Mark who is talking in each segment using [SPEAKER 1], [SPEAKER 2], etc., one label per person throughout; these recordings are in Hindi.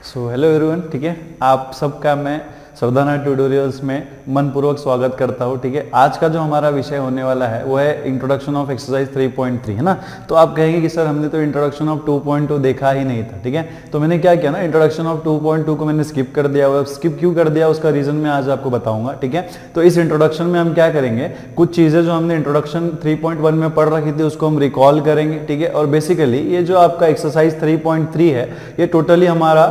[SPEAKER 1] सो हेलो एवरीवन, ठीक है। आप सबका मैं सावधाना ट्यूटोरियल्स में मनपूर्वक स्वागत करता हूँ, ठीक है। आज का जो हमारा विषय होने वाला है वो है इंट्रोडक्शन ऑफ एक्सरसाइज 3.3, है ना। तो आप कहेंगे कि सर हमने तो इंट्रोडक्शन ऑफ 2.2 देखा ही नहीं था, ठीक है। तो मैंने क्या किया ना, इंट्रोडक्शन ऑफ 2.2 को मैंने स्किप कर दिया हुआ। स्किप क्यों कर दिया उसका रीजन मैं आज आपको बताऊंगा, ठीक है। तो इस इंट्रोडक्शन में हम क्या करेंगे, कुछ चीजें जो हमने इंट्रोडक्शन 3.1 में पढ़ रखी थी उसको हम रिकॉल करेंगे, ठीक है। और बेसिकली ये जो आपका एक्सरसाइज 3.3 है ये टोटली हमारा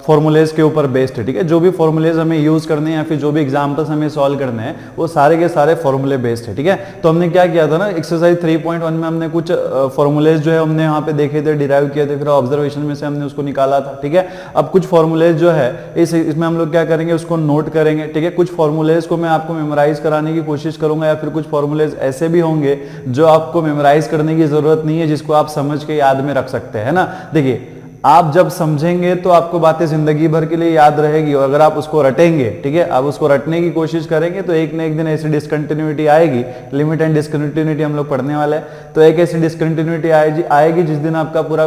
[SPEAKER 1] फॉर्मूलेज के ऊपर बेस्ड है, ठीक है। जो भी फॉर्मूलेज हमें यूज करने हैं या फिर जो भी एग्जांपल्स हमें सॉल्व करने हैं वो सारे के सारे फॉर्मूले बेस्ड है, ठीक है। तो हमने क्या किया था ना, एक्सरसाइज 3.1 में हमने कुछ फॉर्मूलेज जो है हमने यहाँ पे देखे थे, डिराइव किए थे, फिर ऑब्जर्वेशन में से हमने उसको निकाला था, ठीक है। अब कुछ फॉर्मूलेज जो है इसमें हम लोग क्या करेंगे, उसको नोट करेंगे, ठीक है। कुछ फॉर्मूलेज को मैं आपको मेमोराइज कराने की कोशिश करूंगा या फिर कुछ फॉर्मूलेज ऐसे भी होंगे जो आपको मेमोराइज करने की जरूरत नहीं है, जिसको आप समझ के याद में रख सकते हैं, ना। देखिए, आप जब समझेंगे तो आपको बातें जिंदगी भर के लिए याद रहेगी, और अगर आप उसको रटेंगे, ठीक है, आप उसको रटने की कोशिश करेंगे तो एक न एक दिन ऐसी डिसकंटिन्यूटी आएगी। लिमिट एंड डिसकंटिन्यूटी हम लोग पढ़ने वाले हैं। तो एक ऐसी डिसकंटिन्यूटी आएगी जिस दिन आपका पूरा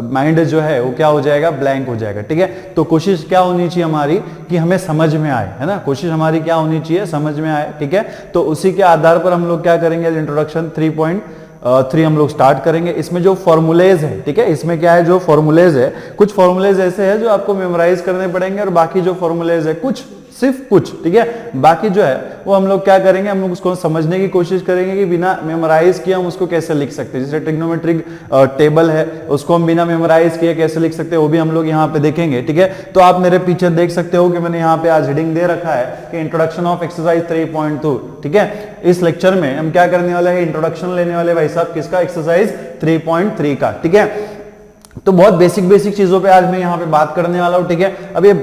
[SPEAKER 1] माइंड जो है वो क्या हो जाएगा, ब्लैंक हो जाएगा, ठीक है। तो कोशिश क्या होनी चाहिए हमारी कि हमें समझ में आए, है ना। कोशिश हमारी क्या होनी चाहिए, समझ में आए, ठीक है। तो उसी के आधार पर हम लोग क्या करेंगे, इंट्रोडक्शन 3.3 हम लोग स्टार्ट करेंगे। इसमें जो फॉर्मूलेज है, ठीक है, इसमें क्या है, जो फॉर्मूलेज है, कुछ फॉर्मूलेज ऐसे हैं जो आपको मेमोराइज करने पड़ेंगे, और बाकी जो फॉर्मूलेज है कुछ, सिर्फ कुछ, ठीक है। बाकी जो है वो हम लोग क्या करेंगे, हम लोग उसको समझने की कोशिश करेंगे कि बिना मेमोराइज किए हम उसको कैसे लिख सकते हैं। जैसे ट्रिग्नोमेट्रिक टेबल है, उसको हम बिना मेमोराइज किए कैसे लिख सकते हैं, वो भी हम लोग यहाँ पे देखेंगे, ठीक है। तो आप मेरे पीछे देख सकते हो कि मैंने यहाँ पे आज हेडिंग दे रखा है कि इंट्रोडक्शन ऑफ एक्सरसाइज 3.2, ठीक है। इस लेक्चर में हम क्या करने वाले हैं, इंट्रोडक्शन लेने वाले भाई साहब किसका, एक्सरसाइज 3.3 का, ठीक है। तो बहुत बेसिक चीजों पे आज मैं यहाँ पे बात करने वाला हूँ, ठीक है। अब ये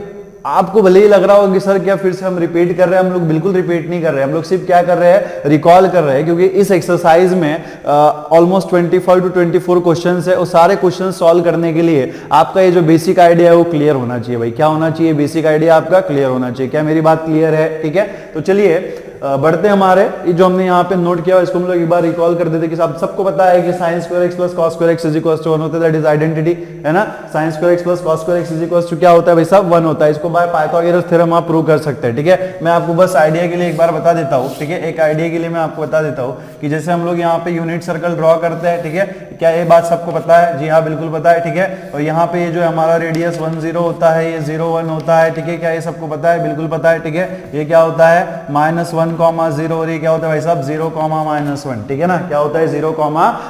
[SPEAKER 1] आपको भले ही लग रहा होगा कि सर क्या फिर से हम रिपीट कर रहे हैं, हम लोग बिल्कुल रिपीट नहीं कर रहे हैं। हम लोग सिर्फ क्या कर रहे हैं, रिकॉल कर रहे हैं, क्योंकि इस एक्सरसाइज में ऑलमोस्ट 25 to 24 क्वेश्चंस है, और सारे क्वेश्चन सॉल्व करने के लिए आपका ये जो बेसिक आइडिया है वो क्लियर होना चाहिए भाई। क्या होना चाहिए, बेसिक आइडिया आपका क्लियर होना चाहिए। क्या मेरी बात क्लियर है, ठीक है। तो चलिए बढ़ते हमारे, जो हमने यहाँ पे नोट किया इसको हम लोग एक बार रिकॉल कर देते कि सबको पता है कि sine square x plus cos square x is equal to 1 होता है, दैट इज आइडेंटिटी, है ना। Sine square x plus cos square x is equal to क्या होता है भाई साहब, 1 होता है। इसको बाय पाइथागोरस थ्योरम आप प्रूव कर सकते हैं, ठीक है। मैं आपको बस आइडिया के लिए एक बार बता देता हूँ, ठीक है। एक आइडिया के लिए मैं आपको बता देता हूँ कि जैसे हम लोग यहाँ पे यूनिट सर्कल ड्रॉ करते हैं, ठीक है। क्या ये बात सबको पता है, जी हाँ बिल्कुल पता है, ठीक है। और यहाँ पे ये जो हमारा रेडियस 1 0 होता है, ये 0 1 होता है, ठीक है। क्या ये सबको पता है, बिल्कुल पता है, ठीक है। ये क्या होता है, -1, 0, और ये क्या होता है भाई साहब, 0, -1, ठीक है ना। क्या होता है, 0,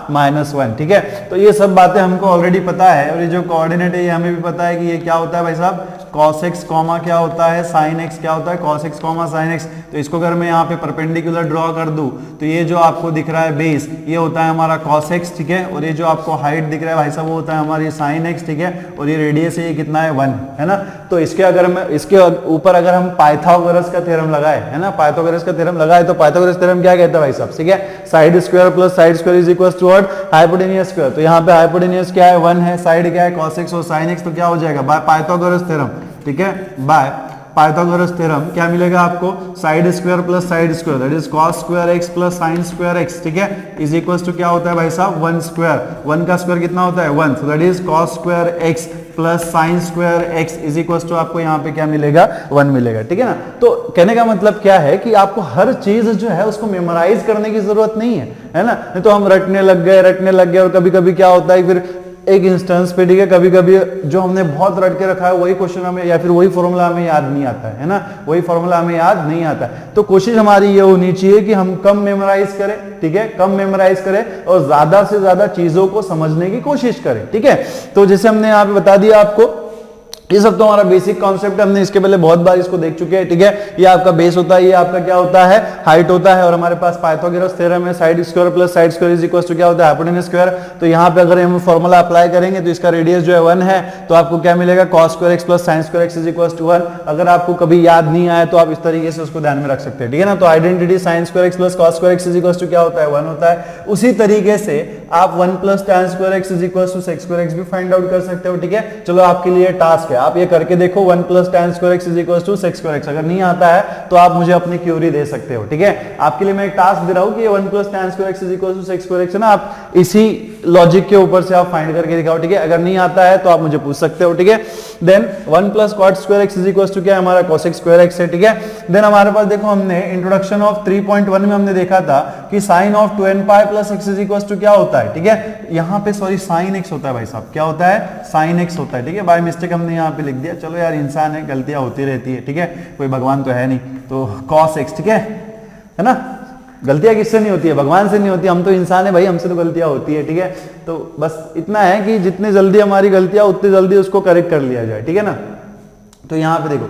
[SPEAKER 1] -1, ठीक है। तो ये सब बातें हमको ऑलरेडी पता है, और ये जो कोऑर्डिनेट है ये हमें भी पता है कि ये क्या होता है भाई साहब, cos x, क्या होता है, sin x, क्या होता है, cos x, sin x। तो इसको अगर मैं यहाँ पे परपेंडिकुलर ड्रॉ कर दूं तो ये जो आपको दिख रहा है बेस, ये होता है हमारा cos x, ठीक है। और ये जो आपको हाइट दिख रहा है भाई साहब वो होता है हमारी sin x, ठीक है। और ये रेडियस है, ये कितना है, 1, है ना। तो इसके अगर मैं इसके ऊपर अगर हम पाइथागोरस का थ्योरम लगाए, है ना, पाइथागोरस का थ्योरम लगाए, तो पाइथागोरस थ्योरम क्या कहता है भाई साहब, ठीक है। Side square plus side square is equal to hypotenuse square. तो यहाँ पे हाइपोटेनियस क्या है, 1 है, साइड क्या है, cos x और sin x। तो क्या हो जाएगा, बाय पाइथागोरस थ्योरम, ठीक है, बाय पाइथागोरस थ्योरम क्या मिलेगा आपको, side square plus side square, that is cos square x plus sin square x, ठीक है, इज इक्वल्स टू क्या होता है भाई साहब, 1 स्क्वायर। 1 का स्क्वायर कितना होता है, 1, so that is cos square x plus sin square x is equals to आपको यहाँ पे क्या मिलेगा, 1 मिलेगा, ठीक है ना। तो कहने का मतलब क्या है कि आपको हर चीज जो है उसको मेमोराइज करने की जरूरत नहीं है ना। नहीं तो हम रटने लग गए, और कभी कभी क्या होता है फिर एक इंस्टेंस पे, ठीक है, कभी कभी जो हमने बहुत रट के रखा है वही क्वेश्चन हमें या फिर वही फॉर्मूला हमें याद नहीं आता है ना, वही फॉर्मूला हमें याद नहीं आता है। तो कोशिश हमारी ये होनी चाहिए कि हम कम मेमोराइज करें, ठीक है, कम मेमोराइज करें और ज्यादा से ज्यादा चीजों को समझने की कोशिश करें, ठीक है। तो जैसे हमने यहाँ पे बता दिया आपको, ये सब तो हमारा बेसिक कॉन्सेप्ट है, हमने इसके पहले बहुत बार इसको देख चुके हैं, ठीक है। ये आपका बेस होता है, ये आपका क्या होता है, हाइट होता है, और हमारे पास पाइथागोरस थ्योरम है, side square plus side square is equal to क्या होता है, हाइपोटेनस स्क्वायर। तो यहाँ पे अगर हम फॉर्मूला अप्लाई करेंगे तो इसका रेडियस जो है 1 है, तो आपको क्या मिलेगा, cos square x plus sin square x is equal to 1। अगर आपको कभी याद नहीं आया तो आप इस तरीके से उसको ध्यान में रख सकते हैं, ठीक है ना। तो identity sin square x plus cos square x is equal to क्या होता है, 1 होता है। उसी तरीके से आप 1 plus tan square x is equal to sec square x भी फाइंड आउट कर सकते हो, ठीक है। चलो आपके लिए टास्क है, आप ये करके देखो 1 plus tan square x is equal to sec square x. अगर नहीं आता है तो आप मुझे अपनी क्यूरी दे सकते हो, ठीक है। आपके लिए मैं एक टास्क दे रहा हूं कि 1 plus tan square x is equal to sec square x है ना, आप इसी लॉजिक के ऊपर से आप फाइंड करके दिखाओ, ठीक है। अगर नहीं आता है तो आप मुझे पूछ सकते हो, ठीक है। Then 1 plus cot square x is equal to क्या है हमारा cosec स्क्वायर एक्स है, ठीक है। देन हमारे पास देखो हमने इंट्रोडक्शन ऑफ 3.1 में हमने देखा था कि sin of 2n pi plus x is equal to क्या होता है, ठीक है। यहाँ पे सॉरी sin x होता है भाई साहब, क्या होता है sin x होता है, ठीक है। बाय मिस्टेक हमने यहाँ पे लिख दिया, चलो यार इंसान है, गलतियां होती रहती है, ठीक है, कोई भगवान तो है नहीं, तो cos x, ठीक है ना। गलतियां किससे नहीं होती है, भगवान से नहीं होती, हम तो इंसान है भाई, हमसे तो गलतियां होती है, ठीक है। तो बस इतना है कि जितनी जल्दी हमारी गलतियां उतनी जल्दी उसको करेक्ट कर लिया जाए, ठीक है ना। तो यहाँ पे देखो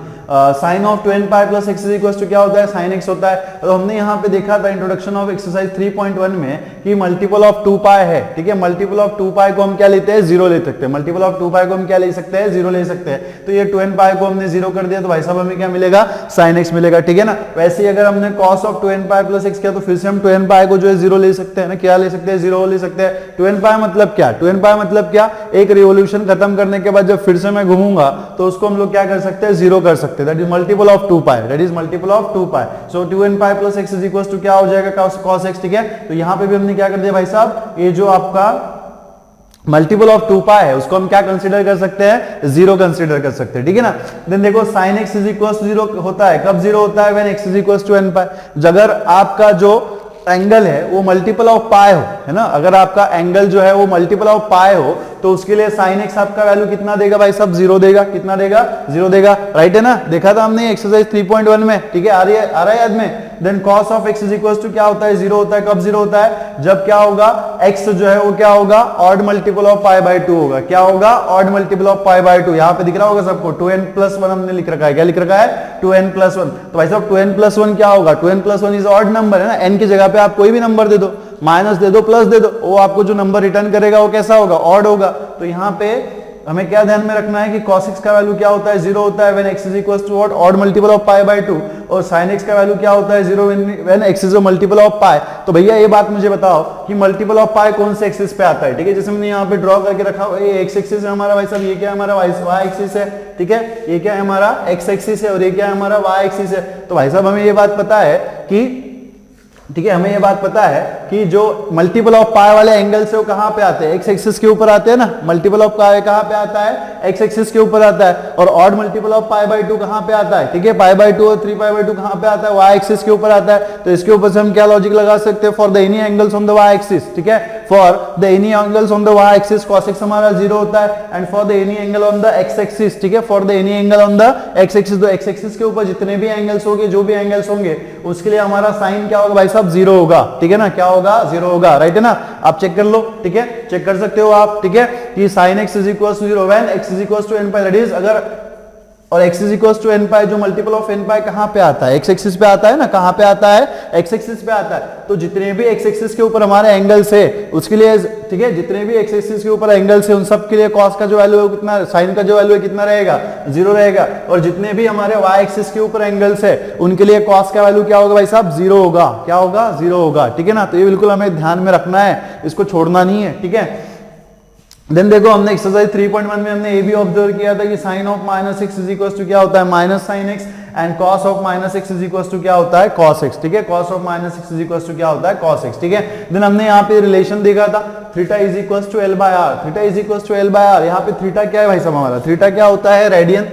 [SPEAKER 1] sine of 2n pi plus x is equal to क्या होता है, साइन एक्स होता है। तो हमने यहाँ पे देखा था इंट्रोडक्शन ऑफ एक्सरसाइज 3.1 में कि मल्टीपल ऑफ 2 पाई है, ठीक है। मल्टीपल ऑफ 2 पाई को हम क्या लेते हैं, 0 ले सकते हैं। मल्टीपल ऑफ 2 पाई को हम क्या ले सकते हैं, 0 ले सकते हैं। तो ये 2n पाई को हमने 0 कर दिया, तो भाई साहब हमें क्या मिलेगा, साइन एक्स मिलेगा, ठीक है ना। वैसे ही अगर हमने cos of 2n pi plus x किया तो फिर से हम 2n पाई को जो है 0 ले सकते हैं ना, क्या ले सकते हैं, 0 ले सकते हैं। 2n पाई मतलब क्या, 2n पाई मतलब क्या, एक रिवोल्यूशन खत्म करने के बाद जब फिर से मैं घूमूंगा तो उसको हम लोग क्या कर सकते हैं, 0 कर सकते हैं। That is multiple of 2 pi, that is multiple of 2 pi. So 2n pi plus x is equal to क्या हो जाएगा, cos x, ठीक है। तो यहां पे भी हमने क्या कर दिया भाई साहब, ये जो आपका मल्टीपल ऑफ 2 पाई है उसको हम क्या कंसीडर कर सकते हैं, 0 कंसीडर कर सकते हैं, ठीक है ना। देन देखो sin x is equal to 0 होता है, कब 0 होता है, when x is equal to n pi. अगर आपका जो एंगल है वो मल्टीपल ऑफ पाई हो, है ना, अगर आपका एंगल जो है वो मल्टीपल ऑफ पाई हो तो उसके लिए sin x आपका वैल्यू कितना देगा भाई साहब, 0 देगा। कितना देगा, 0 देगा, राइट है ना। देखा था हमने एक्सरसाइज 3.1 में, ठीक है, आ रहा है याद में। Then cos of x is equal to क्या होता है, 0 होता है। कब 0 होता है, जब क्या होगा, x जो है वो क्या होगा, odd multiple of pi by 2 होगा। क्या होगा, odd multiple of pi by 2। यहाँ पे दिख रहा होगा सबको 2n प्लस 1 हमने लिख रखा है, क्या लिख रखा है, 2n प्लस 1। तो भाई साहब 2n प्लस 1 क्या होगा, 2n plus 1 is odd number है ना। n की जगह पे आप कोई भी नंबर दे दो, माइनस दे दो, प्लस दे दो, वो आपको जो नंबर रिटर्न करेगा वो कैसा होगा, ऑड होगा। तो यहाँ पे हमें क्या ध्यान में रखना है कि cos x का वैल्यू क्या होता है, 0 होता है when x is equal to odd multiple of pi by 2, और sin x का वैल्यू क्या होता है, 0 when x is multiple of pi. तो भैया ये बात मुझे बताओ कि मल्टीपल ऑफ पाई कौन से एक्सिस पे आता है, ठीक है। जैसे मैंने यहाँ पे ड्रॉ करके रखा हुआ, ये x एक्सिस है हमारा भाई साहब, ये क्या है हमारा y एक्सिस है, ठीक है। ये क्या है हमारा x एक्सिस है और ये क्या है हमारा y एक्सिस है। तो भाई साहब हमें ये बात पता है कि, ठीक है, हमें ये बात पता है कि जो मल्टीपल ऑफ पाई वाले एंगल से वो कहां पे आते हैं, एक्स एक्सिस के ऊपर आते हैं ना। मल्टीपल ऑफ पाई कहां पे आता है, एक्स एक्सिस के ऊपर आता है। और odd multiple of pi by 2 कहां पे आता है, ठीक है, पाई बाय 2 और 3 पाई बाय 2 कहां पे आता है, वाई एक्सिस के ऊपर आता है। तो इसके ऊपर से हम क्या लॉजिक लगा सकते हैं, for the any angles on the y axis, ठीक है, for the any angles on the y axis cos x हमारा 0 होता है, and for the any angle on the x axis, ठीक है, for the any angle on the x axis. तो एक्स एक्सिस के ऊपर जितने भी एंगल्स होंगे, जो भी एंगल्स होंगे, उसके लिए हमारा साइन क्या होगा भाई साहब, 0 होगा, ठीक है ना। क्या होगा, 0 होगा, राइट है ना। आप चेक कर लो, ठीक है, चेक कर सकते हो आप, ठीक है, कि sin x is equal to 0 when x is equal to n pi, that is अगर, और x is equal to n pi जो मल्टीपल ऑफ n पाई कहां पे आता है, x एक्सिस पे आता है ना। कहां पे आता है, x एक्सिस पे आता है। तो जितने भी x एक्सिस के ऊपर हमारे एंगल्स है उसके लिए, ठीक है, जितने भी x एक्सिस के ऊपर एंगल्स है उन सब के लिए cos का जो वैल्यू है कितना, sin का जो वैल्यू है कितना रहेगा, 0 रहेगा। और जितने भी हमारे y एक्सिस के ऊपर एंगल्स है उनके लिए cos का वैल्यू क्या होगा भाई साहब, 0 होगा। क्या होगा, 0 होगा, ठीक है ना। तो ये बिल्कुल हमें ध्यान में रखना है, इसको छोड़ना नहीं है, ठीक है। देन देखो हमने एक्सरसाइज 3.1 में हमने ये भी ऑब्जर्व किया था कि sin of minus x is equal to क्या होता है, minus sine x, and cos of minus x is equal to क्या होता है, cos x, ठीक है। cos of minus x is equal to क्या होता है, cos x, ठीक है। देन हमने यहाँ पे रिलेशन देखा था theta is equal to l by r, theta is equal to l by r। यहाँ पे थीटा क्या है भाई साहब, हमारा थीटा क्या होता है, रेडियन,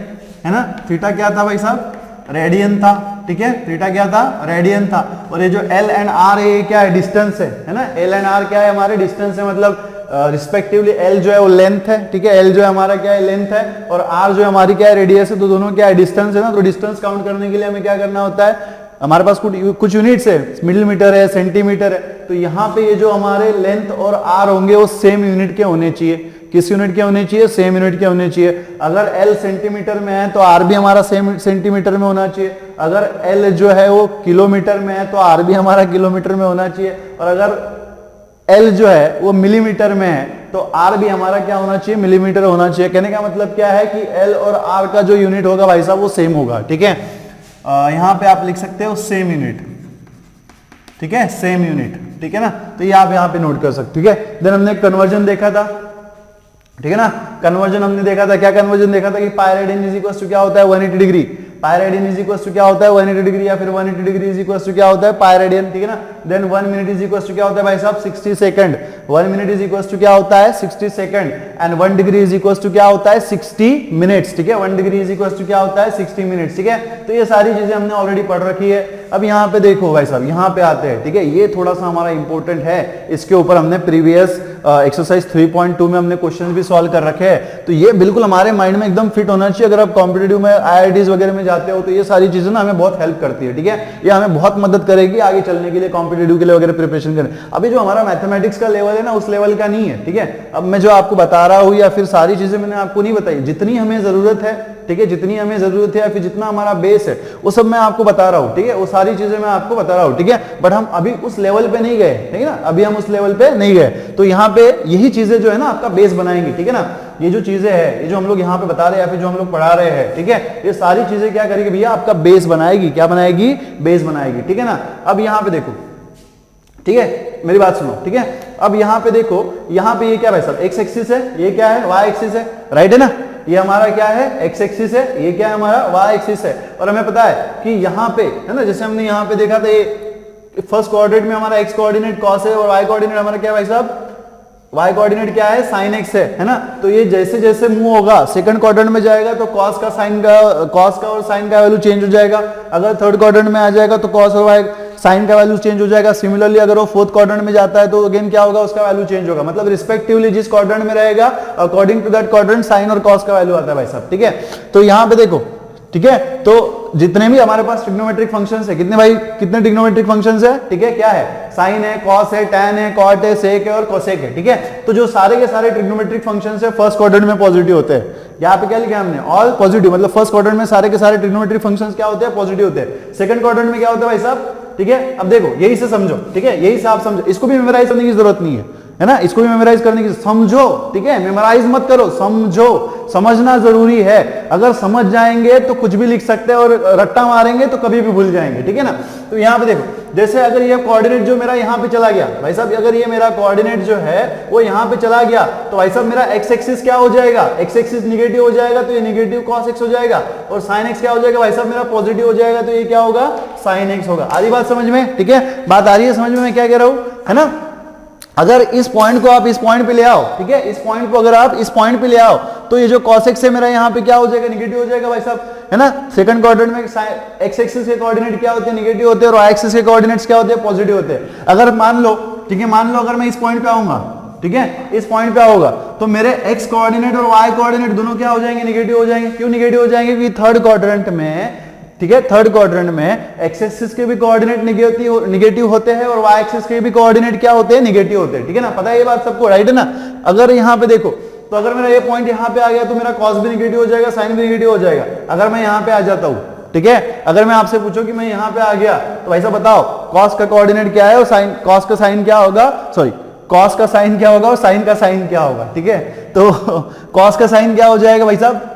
[SPEAKER 1] है ना। थीटा क्या था भाई साहब, रेडियन था, ठीक है। थीटा क्या था, रेडियन था। और ये जो l एंड r है ये क्या है, डिस्टेंस है ना। l एंड r क्या है, हमारे डिस्टेंस है, मतलब रिस्पेक्टिवली l जो है वो लेंथ है, ठीक है, l जो है हमारा क्या है, लेंथ है, और r जो है हमारी क्या है, रेडियस है। तो दोनों क्या है, डिस्टेंस है ना। तो डिस्टेंस काउंट करने के लिए हमें क्या करना होता है, हमारे पास कुछ यूनिट्स है, मिलीमीटर है, सेंटीमीटर है। तो यहाँ पे ये जो हमारे लेंथ और r होंगे वो सेम यूनिट के होने चाहिए। किस यूनिट के होने चाहिए, सेम यूनिट के होने चाहिए। अगर l सेंटीमीटर में है तो r भी हमारा सेम सेंटीमीटर में होना चाहिए। अगर l जो है वो किलोमीटर में है तो r भी हमारा किलोमीटर में होना चाहिए। और अगर L जो है वो मिलीमीटर में है तो R भी हमारा क्या होना चाहिए, मिलीमीटर होना चाहिए। कहने का मतलब क्या है कि L और R का जो यूनिट होगा भाई साहब वो सेम होगा, ठीक है। यहां पे आप लिख सकते हो सेम यूनिट, ठीक है, सेम यूनिट, ठीक है ना। तो ये आप यहां पे नोट कर सकते हो, ठीक है। देन हमने कन्वर्जन देखा था ठीक है ना। कन्वर्जन हमने देखा था, क्या कन्वर्जन देखा था कि pi radian is equal to क्या होता है 180 degree, pi radian is equal to क्या होता है 180 डिग्री, या फिर 180 डिग्री इज इक्वल टू क्या होता है पाई रेडियन, ठीक है ना। Then 1 minute is equal to क्या होता है भाई साहब 60 second, 1 minute is equal to क्या होता है 60 second, and 1 degree is equal to क्या होता है 60 मिनट्स, ठीक है। 1 डिग्री इज इक्वल टू क्या होता है 60 मिनट्स, ठीक है। तो ये सारी चीजें हमने ऑलरेडी पढ़ रखी है। अब यहाँ पे देखो भाई साहब, यहाँ पे आते हैं, ठीक है। ये थोड़ा सा हमारा इंपॉर्टेंट है, इसके ऊपर हमने प्रीवियस एक्सरसाइज 3.2 में हमने क्वेश्चन भी सॉल्व कर रखे हैं, तो ये बिल्कुल हमारे माइंड में एकदम फिट होना चाहिए। अगर आप कॉम्पिटिटिव में आईआईटीज वगैरह में जाते हो तो ये सारी चीजें ना हमें बहुत हेल्प करती है, ठीक है। ये हमें बहुत मदद करेगी आगे चलने के लिए, कॉम्पिटिटिव के लिए वगैरह प्रिपरेशन करने। अभी जो हमारा मैथमेटिक्स का लेवल है ना, उस लेवल का नहीं है, ठीक है। अब मैं जो आपको बता रहा हूँ या फिर सारी चीजें मैंने आपको नहीं बताई, जितनी हमें जरूरत है, ठीक है, जितनी हमें जरूरत है या फिर जितना हमारा बेस है वो सब मैं आपको बता रहा हूँ, ठीक है। वो सारी चीजें मैं आपको बता रहा हूँ, ठीक है। बट हम अभी उस लेवल पे नहीं गए, ठीक है ना, अभी हम उस लेवल पे नहीं गए। तो यहाँ पे यही चीजें जो है ना आपका बेस बनाएंगी, ठीक है ना। ये जो चीजें है, ये जो हम लोग यहाँ पे बता रहे हैं या फिर जो हम लोग पढ़ा रहे हैं, ठीक है, ये सारी चीजें क्या करेगी भैया, आपका बेस बनाएगी। क्या बनाएगी? बेस बनाएगी, ठीक है ना। अब यहाँ पे देखो, ठीक है, मेरी बात सुनो, ठीक है। अब यहाँ पे देखो, यहाँ पे ये क्या भाई साहब एक्स एक्सिस है, ये क्या है वाई एक्सिस है, राइट है ना। ये हमारा क्या है एक्स एक्सिस है, ये क्या है हमारा वाई एक्सिस है। और हमें पता है कि यहाँ पे है ना, जैसे हमने यहाँ पे देखा था, ये फर्स्ट कोऑर्डिनेट में हमारा एक्स कोऑर्डिनेट कॉस है और वाई कोऑर्डिनेट हमारा क्या है भाई साहब, y कोऑर्डिनेट क्या है साइन x है ना। तो ये जैसे जैसे मूव होगा सेकंड क्वाड्रेंट में जाएगा तो कॉस का और साइन का वैल्यू चेंज हो जाएगा। अगर थर्ड क्वाड्रेंट में आ जाएगा तो कॉस और y साइन का वैल्यू चेंज हो जाएगा। सिमिलरली अगर वो फोर्थ क्वाड्रेंट में जाता है तो अगेन क्या होगा, उसका वैल्यू चेंज होगा। मतलब रिस्पेक्टिवली जिस क्वाड्रेंट में रहेगा according to that quadrant sine और कॉस का वैल्यू आता है भाई साहब, ठीक है। तो यहाँ पे देखो, ठीक है, तो जितने भी हमारे पास ट्रिग्नोमेट्रिक फंक्शंस है, कितने भाई, कितने ट्रिग्नोमेट्रिक फंक्शंस है, ठीक है, क्या है साइन है, कॉस है, टैन है, कॉट है, सेक है और कोसेक है, ठीक है। तो जो सारे के सारे ट्रिग्नोमेट्रिक फंक्शंस है फर्स्ट क्वाड्रेंट में पॉजिटिव होते हैं। यहाँ पे क्या लिखा हमने, ऑल पॉजिटिव, मतलब फर्स्ट क्वाड्रेंट में सारे के सारे ट्रिग्नोमेट्रिक फंक्शंस क्या होते हैं, पॉजिटिव होते हैं। सेकंड क्वाड्रेंट में क्या होता है भाई साहब, ठीक है। अब देखो यही से समझो, ठीक है, यही से आप समझो, इसको भी मेमोराइज करने की जरूरत नहीं है ना, इसको भी मेमोराइज करने की, समझो, ठीक है, मेमोराइज मत करो, समझो, समझना जरूरी है। अगर समझ जाएंगे तो कुछ भी लिख सकते हैं और रट्टा मारेंगे तो कभी भी भूल जाएंगे, ठीक है ना। तो यहाँ पे देखो, जैसे अगर ये कोऑर्डिनेट जो मेरा यहाँ पे चला गया भाई साहब, अगर ये मेरा कोऑर्डिनेट जो है वो यहाँ पे चला गया तो भाई साहब मेरा एक्स एक्सिस क्या हो जाएगा, एक्स एक्सिस निगेटिव हो जाएगा तो ये निगेटिव कॉस एक्स हो जाएगा, और साइन एक्स क्या हो जाएगा भाई साहब मेरा पॉजिटिव हो जाएगा तो ये क्या होगा साइन एक्स होगा। आधी बात समझ में, ठीक है, बात आ रही है समझ में मैं क्या कह रहा हूँ, है ना। अगर इस पॉइंट को आप इस पॉइंट पे ले आओ, ठीक है, इस पॉइंट को अगर आप इस पॉइंट पे ले आओ तो ये जो cos x है मेरा यहाँ पे क्या हो जाएगा, निगेटिव हो जाएगा भाई साहब, है ना। सेकंड क्वाड्रेंट में x एक्सिस के कोऑर्डिनेट क्या होते हैं, निगेटिव होते हैं, और y एक्सिस के कोऑर्डिनेट्स क्या होते हैं, पॉजिटिव होते हैं। अगर मान लो, ठीक है, मान लो अगर मैं इस पॉइंट पे आऊंगा, ठीक है, इस पॉइंट पे आऊंगा तो मेरे x कोऑर्डिनेट और y कोऑर्डिनेट दोनों क्या हो जाएंगे, निगेटिव हो जाएंगे। क्यों निगेटिव हो जाएंगे, क्योंकि थर्ड क्वाड्रेंट में, ठीक है, थर्ड क्वाड्रेंट में एक्स एक्सिस के भी कोऑर्डिनेट निगेटिव होते हैं और वाई एक्सिस के भी कोऑर्डिनेट क्या होते हैं, निगेटिव होते हैं, ठीक है ना। पता है ये बात सबको, राइट है ना। अगर यहाँ पे देखो, तो अगर मेरा ये पॉइंट यहाँ पे आ गया तो मेरा कॉस भी निगेटिव हो जाएगा, साइन भी निगेटिव हो जाएगा। अगर मैं यहाँ पे आ जाता हूँ, ठीक है, अगर मैं आपसे पूछूं कि मैं यहाँ पे आ गया तो भाई साहब बताओ कॉस का कोऑर्डिनेट क्या है और साइन, कॉस का साइन क्या होगा, सॉरी कॉस का साइन क्या होगा और साइन का साइन क्या होगा, ठीक है। तो कॉस का साइन क्या हो जाएगा भाई साहब,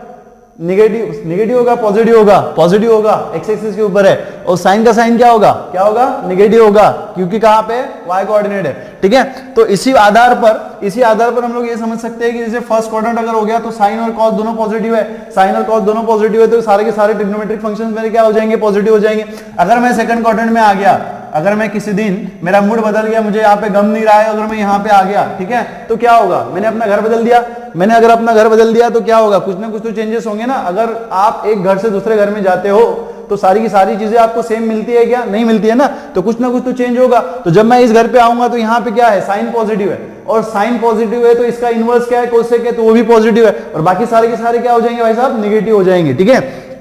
[SPEAKER 1] निगेटिव, निगेटिव होगा, पॉजिटिव होगा, पॉजिटिव होगा, एक्स एक्सिस के ऊपर है, और साइन का साइन क्या होगा, क्या होगा, निगेटिव होगा, क्योंकि कहां पे वाई कोऑर्डिनेट है, ठीक है। तो इसी आधार पर हम लोग ये समझ सकते हैं कि जैसे फर्स्ट क्वाड्रेंट अगर हो गया तो साइन और कॉस दोनों पॉजिटिव है, साइन और कॉस दोनों पॉजिटिव है, तो सारे के सारे ट्रिग्नोमेट्रिक फंक्शंस मेरे क्या हो जाएंगे, पॉजिटिव हो जाएंगे। अगर मैं सेकंड क्वाड्रेंट में आ गया, अगर मैं किसी दिन मेरा मूड बदल गया, मुझे यहाँ पे गम नहीं रहा है, अगर मैं यहाँ पे आ गया, ठीक है, तो क्या होगा, मैंने अपना घर बदल दिया, मैंने अगर अपना घर बदल दिया तो क्या होगा, कुछ ना कुछ तो चेंजेस होंगे ना। अगर आप एक घर से दूसरे घर में जाते हो तो सारी की सारी चीजें आपको सेम मिलती है क्या, नहीं मिलती है ना, तो कुछ ना कुछ तो चेंज होगा। तो जब मैं इस घर पे आऊंगा तो यहाँ पे क्या है, साइन पॉजिटिव है, और साइन पॉजिटिव है तो इसका इनवर्स क्या है, कोसेक है, तो वो भी पॉजिटिव है, और बाकी सारे के सारे क्या हो जाएंगे भाई साहब, निगेटिव हो जाएंगे, ठीक है।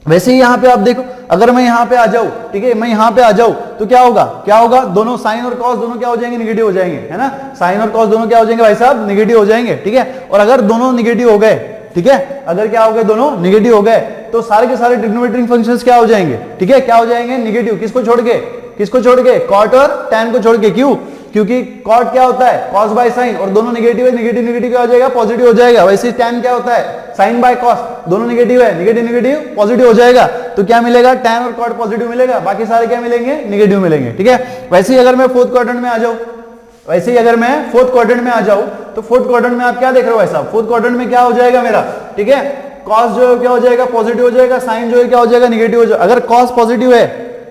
[SPEAKER 1] वैसे ही यहाँ पे आप देखो, अगर मैं यहाँ पे आ जाऊं, ठीक है, मैं यहाँ पे आ जाऊं तो क्या होगा, क्या होगा, दोनों साइन और कॉस दोनों क्या हो जाएंगे, निगेटिव हो जाएंगे, है ना। साइन और कॉस दोनों क्या हो जाएंगे भाई साहब, निगेटिव हो जाएंगे, ठीक है। और अगर दोनों निगेटिव हो गए, ठीक है, अगर क्या हो गए, दोनों निगेटिव हो गए तो सारे के सारे ट्रिग्नोमेट्रिक फंक्शंस क्या हो जाएंगे, ठीक है, क्या हो जाएंगे, निगेटिव। किसको छोड़ के, किसको छोड़ के, कॉट और टैन को छोड़ के। क्यों, क्योंकि कॉट क्या होता है, कॉस बाय साइन, और दोनों निगेटिव है, निगेटिव निगेटिव क्या हो जाएगा, पॉजिटिव हो जाएगा। वैसे टैन क्या होता है, साइन बाय कॉस, दोनों निगेटिव है, निगेटिव निगेटिव पॉजिटिव हो जाएगा, तो क्या मिलेगा, टैन और कॉट पॉजिटिव मिलेगा, बाकी सारे क्या मिलेंगे, निगेटिव मिलेंगे, ठीक है। वैसे ही अगर मैं फोर्थ क्वाड्रेंट में आ जाऊं, वैसे ही अगर मैं फोर्थ क्वाड्रेंट में आ जाऊं तो फोर्थ क्वाड्रेंट में आप क्या देख रहे हो भाई साहब, फोर्थ क्वाड्रेंट में क्या हो जाएगा मेरा, ठीक है, कॉस जो है क्या हो जाएगा, पॉजिटिव हो जाएगा, साइन जो है क्या हो जाएगा, निगेटिव हो जाएगा। अगर कॉस पॉजिटिव है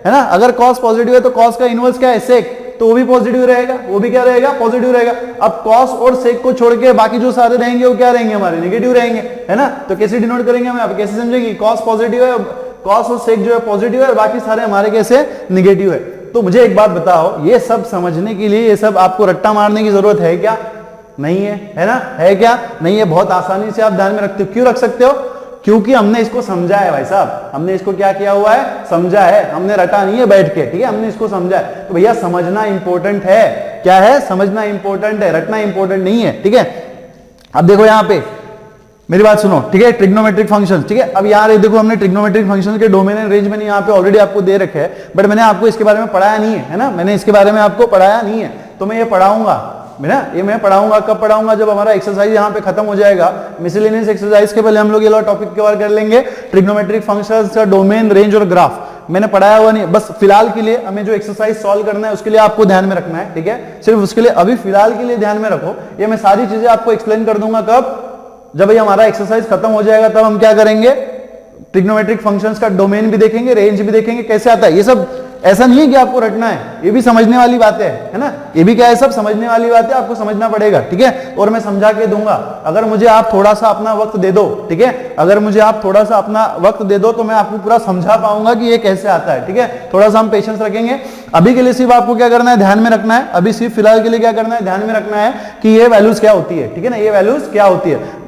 [SPEAKER 1] ना, अगर कॉस पॉजिटिव है तो कॉस का इनवर्स क्या है, सेक, तो वो भी पॉजिटिव रहेगा, वो भी क्या रहेगा, पॉजिटिव रहेगा। अब कॉस और सेक को छोड़ के बाकी जो सारे रहेंगे वो क्या रहेंगे, हमारे नेगेटिव रहेंगे, है ना। तो कैसे डिनोट करेंगे हम, आप कैसे समझेंगे, कॉस पॉजिटिव है, कॉस और सेक जो है पॉजिटिव है और बाकी सारे हमारे कैसे निगेटिव है। तो मुझे एक बात बताओ, ये सब समझने के लिए ये सब आपको रट्टा मारने की जरूरत है क्या, नहीं है ना, है क्या, नहीं है। बहुत आसानी से आप ध्यान में रखते हो। क्यों रख सकते हो, क्योंकि हमने इसको समझा है भाई साहब, हमने इसको क्या किया हुआ है, समझा है, हमने रटा नहीं है बैठ के, ठीक है, हमने इसको समझा है। तो भैया समझना इंपॉर्टेंट है, क्या है, समझना इंपॉर्टेंट है, रटना इंपॉर्टेंट नहीं है, ठीक है। अब देखो यहाँ पे मेरी बात सुनो, ठीक है, ट्रिग्नोमेट्रिक फंक्शंस, ठीक है। अब यार देखो हमने ट्रिग्नोमेट्रिक फंक्शंस के डोमेन एंड रेंज मैंने यहाँ पे ऑलरेडी आपको दे रखे हैं, बट मैंने आपको इसके बारे में पढ़ाया नहीं है ना, मैंने इसके बारे में आपको पढ़ाया नहीं है, तो मैं ये पढ़ाऊंगा ना, ये मैं पढ़ाऊंगा, कब पढ़ाऊंगा, जब हमारा एक्सरसाइज यहाँ पे खत्म हो जाएगा। मिसलेनियस एक्सरसाइज के पहले हम लोग ये वाला टॉपिक कवर कर लेंगे, ट्रिग्नोमेट्रिक फंक्शंस का डोमेन, रेंज और ग्राफ। मैंने पढ़ाया हुआ नहीं, बस फिलहाल के लिए हमें जो एक्सरसाइज सॉल्व करना है उसके लिए आपको ध्यान में रखना है, ठीक है, सिर्फ उसके लिए अभी फिलहाल के लिए ध्यान में रखो। ये मैं सारी चीजें आपको एक्सप्लेन कर दूंगा कब, जब ये हमारा एक्सरसाइज खत्म हो जाएगा, तब हम क्या करेंगे, ट्रिग्नोमेट्रिक फंक्शंस का डोमेन भी देखेंगे, रेंज भी देखेंगे, कैसे आता है। ये सब ऐसा नहीं है कि आपको रटना है, ये भी समझने वाली बातें है ना, ये भी क्या है, सब समझने वाली बातें आपको समझना पड़ेगा, ठीक है। और मैं समझा के दूंगा, अगर मुझे आप थोड़ा सा अपना वक्त दे दो, ठीक है, अगर मुझे आप थोड़ा सा अपना वक्त दे दो तो मैं आपको पूरा समझा पाऊंगा कि ये कैसे आता है, ठीक है। थोड़ा सा हम पेशेंस रखेंगे। अभी के लिए सिर्फ आपको क्या करना है, ध्यान में रखना है, अभी सिर्फ फिलहाल के लिए क्या करना है, ध्यान में रखना है कि ये वैल्यूज क्या होती है, ठीक है ना, ये वैल्यूज क्या होती है